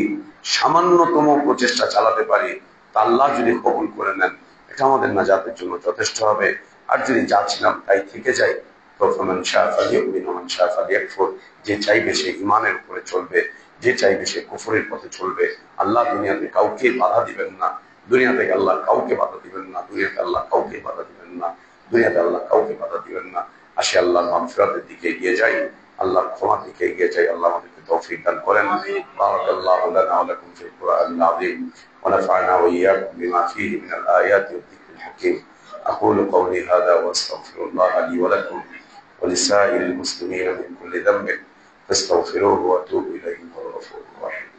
সামান্যতম প্রচেষ্টা চালাতে পারি তা আল্লাহ যদি কবুল করে নেন, এটা আমাদের নাজাতের জন্য যথেষ্ট হবে। আর যদি যা ছিলাম তাই থেকে যাই, তো ফামান শাআ ফালিউমিন ওয়া মান শাআ ফালিয়াকফুর, যে চাইবে সে ঈমানের উপরে চলবে, যে চাইবে সে কুফরের পথে চলবে। আল্লাহ দুনিয়াতে কাউকে বাধা দিবেন না, দুনিয়া থেকে আল্লাহ কাউকে বাধা দিবেন না, দুনিয়াতে আল্লাহ কাউকে বাধা দিবেন না, দুনিয়াতে আল্লাহ কাউকে বাধা দিবেন না। আসি আল্লাহর মাগফিরাতের দিকে এগিয়ে যাই, আল্লাহর ক্ষমার দিকে এগিয়ে যাই। আল্লাহ আমাদেরকে তৌফিক দান করেন। বারাকাল্লাহু লানা ওয়া লাকুম ফিল কুরআনিল আযীম ওয়া নাফা'না ওয়া ইয়্যাকুম বিমা ফীহি মিনাল আয়াতি ওয়াদ যিকরিল হাকীম। أقول قولي هذا وأستغفر الله لي ولكم ولسائر المسلمين من كل ذنب فاستغفروه واتوبوا اليه انه غفور رحيم.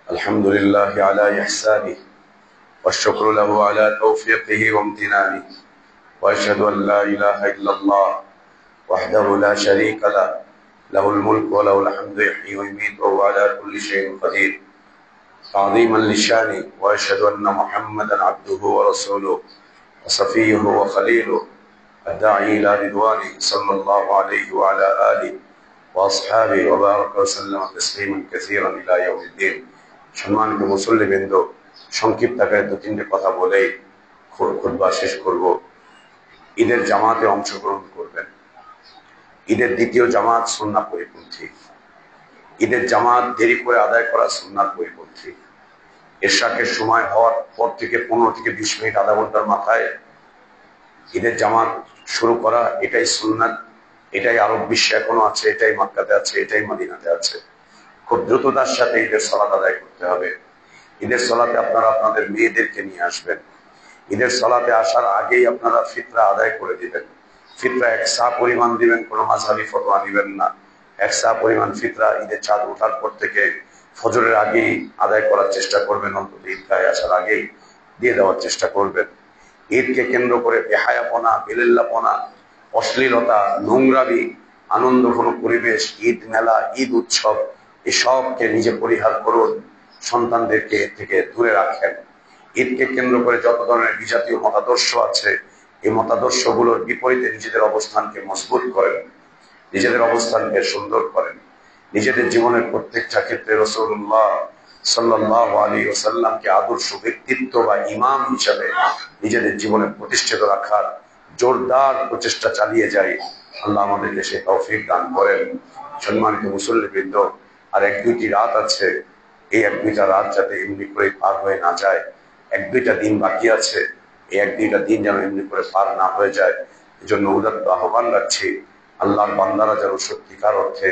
الحمد لله على إحسانه والشكر له على توفيقه وامتنانه وأشهد أن لا إله إلا الله وحده لا شريك له له الملك وله الحمد يحيي ويميت وهو على كل شيء قدير تعظيما لشانه وأشهد أن محمدا عبده ورسوله وصفيه وخليله الداعي إلى رضوانه صلى الله عليه وعلى آله وأصحابه وبارك وسلم تسليما كثيرا إلى يوم الدين. সম্মানিত মুসল্লিবৃন্দ, সংক্ষিপ্ত আকারে দু তিনটে কথা বলেই খুতবা শেষ করব। ঈদের জামাতে অংশগ্রহণ করবেন। ঈদের দ্বিতীয় জামাত সুন্নাহ পরিপন্থী। ঈদের জামাত দেরি করে আদায় করা সুন্নাহ পরিপন্থী। এশাকের সময় হওয়ার পর থেকে 15 থেকে 20 মিনিট, আধা ঘন্টার মাথায় ঈদের জামাত শুরু করা, এটাই সুন্নাত। এটাই আরব বিশ্বে এখনো আছে, এটাই মক্কাতে আছে, এটাই মদিনাতে আছে। খুব দ্রুততার সাথে ঈদের সালাত আদায় করতে হবে। ঈদের সালাতে আপনারা আপনাদের মেয়েদেরকে নিয়ে আসবেন। ঈদের সালাতে আসার আগেই আপনারা ফিতরা আদায় করে দিবেন। ফিতরা 1 সা পরিমাণ দিবেন, কোনো মাযহাবী ফতোয়া দিবেন না। 1 সা পরিমাণ ফিতরা ঈদের চাঁদ ওঠার পর থেকে ফজরের আগেই আদায় করার চেষ্টা করবেন, অন্তত ঈদগাহে আসার আগেই দিয়ে দেওয়ার চেষ্টা করবেন। ঈদকে কেন্দ্র করে বেহায়াপনা, বেলেল্লাপনা, অশ্লীলতা, নোংরামি, আনন্দঘন পরিবেশ, ঈদ মেলা, ঈদ উৎসব, এসবকে নিজে পরিহার করুন। সন্তানদেরকে এর থেকে দূরে রাখেন। ঈদকে কেন্দ্র করে যত ধরনের বিজাতীয় মতাদর্শ আছে, এই মতাদর্শগুলোর বিপরীতে নিজেদের অবস্থানকে মজবুত করেন, নিজেদের অবস্থানকে সুন্দর করেন। নিজেদের জীবনের প্রত্যেকটা ক্ষেত্রে রাসূলুল্লাহ সাল্লাল্লাহু আলাইহি ওয়াসাল্লামকে আদর্শ ব্যক্তিত্ব বা ইমাম হিসাবে নিজেদের জীবনে প্রতিষ্ঠিত রাখার জোরদার প্রচেষ্টা চালিয়ে যাই। আল্লাহ আমাদেরকে সেই তৌফিক দান করেন। সম্মানিত মুসল্লিবৃন্দ, আর 1-2টি রাত আছে। এই 1-2টা রাত যাতে এমনি করে পার হয়ে না যায়। 1-2টা দিন বাকি আছে, এই 1-2টা দিন যেন এমনি করে পার না হয়ে যায়, এজন্য উদাত্ত আহ্বান রাখছি। আল্লাহর বান্দারা যেন সত্যিকার অর্থে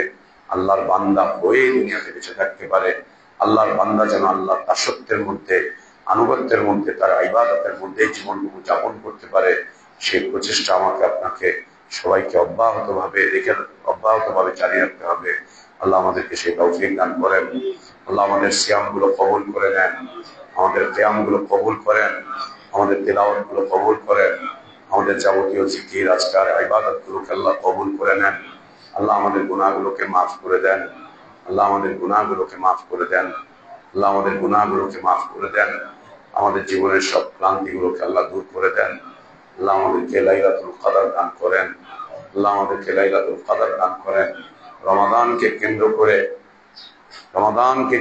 আল্লাহর বান্দা হয়ে দুনিয়াতে বেঁচে থাকতে পারে। আল্লাহর বান্দা যেন আল্লাহর দাসত্বের মধ্যে, আনুগত্যের মধ্যে, তার ইবাদতের মধ্যে জীবনটুকু যাপন করতে পারে, সেই প্রচেষ্টা আমাকে আপনাকে সবাইকে অব্যাহতভাবে চালিয়ে রাখতে হবে। আল্লাহ আমাদেরকে সেই তৌফিক দান করেন। আল্লাহ আমাদের সিয়ামগুলো কবুল করে নেন, আমাদের কিয়ামগুলো কবুল করেন, আমাদের তিলাওয়াতগুলো কবুল করেন, আমাদের যাবতীয় জিকির, আজকার, ইবাদতগুলোকে আল্লাহ কবুল করে নেন। আল্লাহ আমাদের গুনাহগুলোকে মাফ করে দেন। আল্লাহ আমাদের গুনাহগুলোকে মাফ করে দেন। আল্লাহ আমাদের গুনাহগুলোকে মাফ করে দেন। আমাদের জীবনের সব ক্লান্তিগুলোকে আল্লাহ দূর করে দেন। আল্লাহ আমাদেরকে লাইলাতুল কদর দান করেন। আল্লাহ আমাদেরকে লাইলাতুল কদর দান করেন। রমাদানকে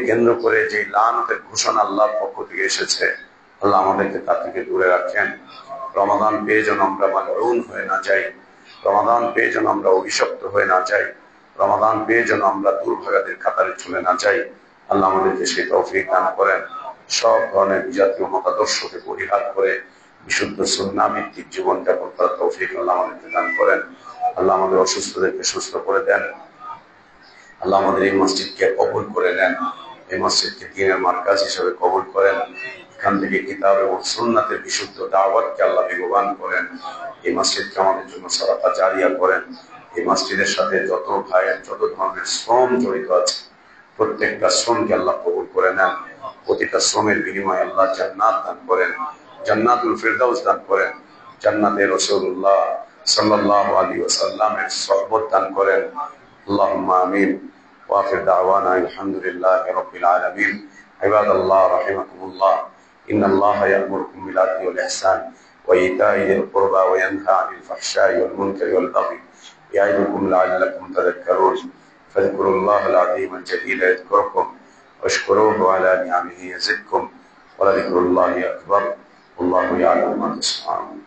কেন্দ্র করে যে লানতের ঘোষণা আল্লাহর পক্ষ থেকে এসেছে, আল্লাহ আমাদেরকে তা থেকে দূরে রাখেন। রমাদান পেয়ে যেন আমরা মালউন হয়ে না যাই, রমাদান পেয়ে যেন আমরা অভিশপ্ত হয়ে না যাই, রমাদান পেয়ে যেন আমরা দুর্ভাগাদের কাতারে চলে না যাই। আল্লাহ আমাদেরকে সেই তৌফিক দান করেন। সব ধরনের বিজাতীয় মতাদর্শকে পরিহার করে বিশুদ্ধ সুন্নাহ ভিত্তিক জীবনযাপন করার তৌফিক আল্লাহ আমাদেরকে দান করেন। আল্লাহ আমাদের অসুস্থদেরকে সুস্থ করে দেন। আল্লাহ আমাদের এই মসজিদকে কবুল করে নেন, এই মসজিদকে দ্বীনের মারকাজ হিসেবে কবুল করেন। এখান থেকে কিতাব এবং সুন্নাতের বিশুদ্ধ দাওয়াতকে আল্লাহ বেগবান করেন। এই মসজিদকে আমাদের জন্য সাদাকা জারিয়া করেন। এই মসজিদের সাথে যত ভাইয়ের যত ধরনের শ্রম জড়িত আছে, প্রত্যেকটা শ্রমকে আল্লাহ কবুল করে নেন। প্রতিটা শ্রমের বিনিময়ে আল্লাহ জান্নাত দান করেন, জান্নাতুল ফিরদাউস দান করেন, জান্নাতে রাসূলুল্লাহ সাল্লাল্লাহু আলাইহি ওয়াসাল্লামের সুহবত দান করেন। اللهم آمين وآخر دعوانا الحمد لله رب العالمين. عباد الله رحمكم الله، إن الله يأمركم بالعدل والإحسان وإيتاء ذي القربى وينهى عن الفحشاء والمنكر والبغي يعظكم لعلكم تذكرون. فاذكروا الله العظيم الجليل يذكركم واشكروه على نعمه يزدكم ولذكر الله أكبر والله يعلم ما تصنعون.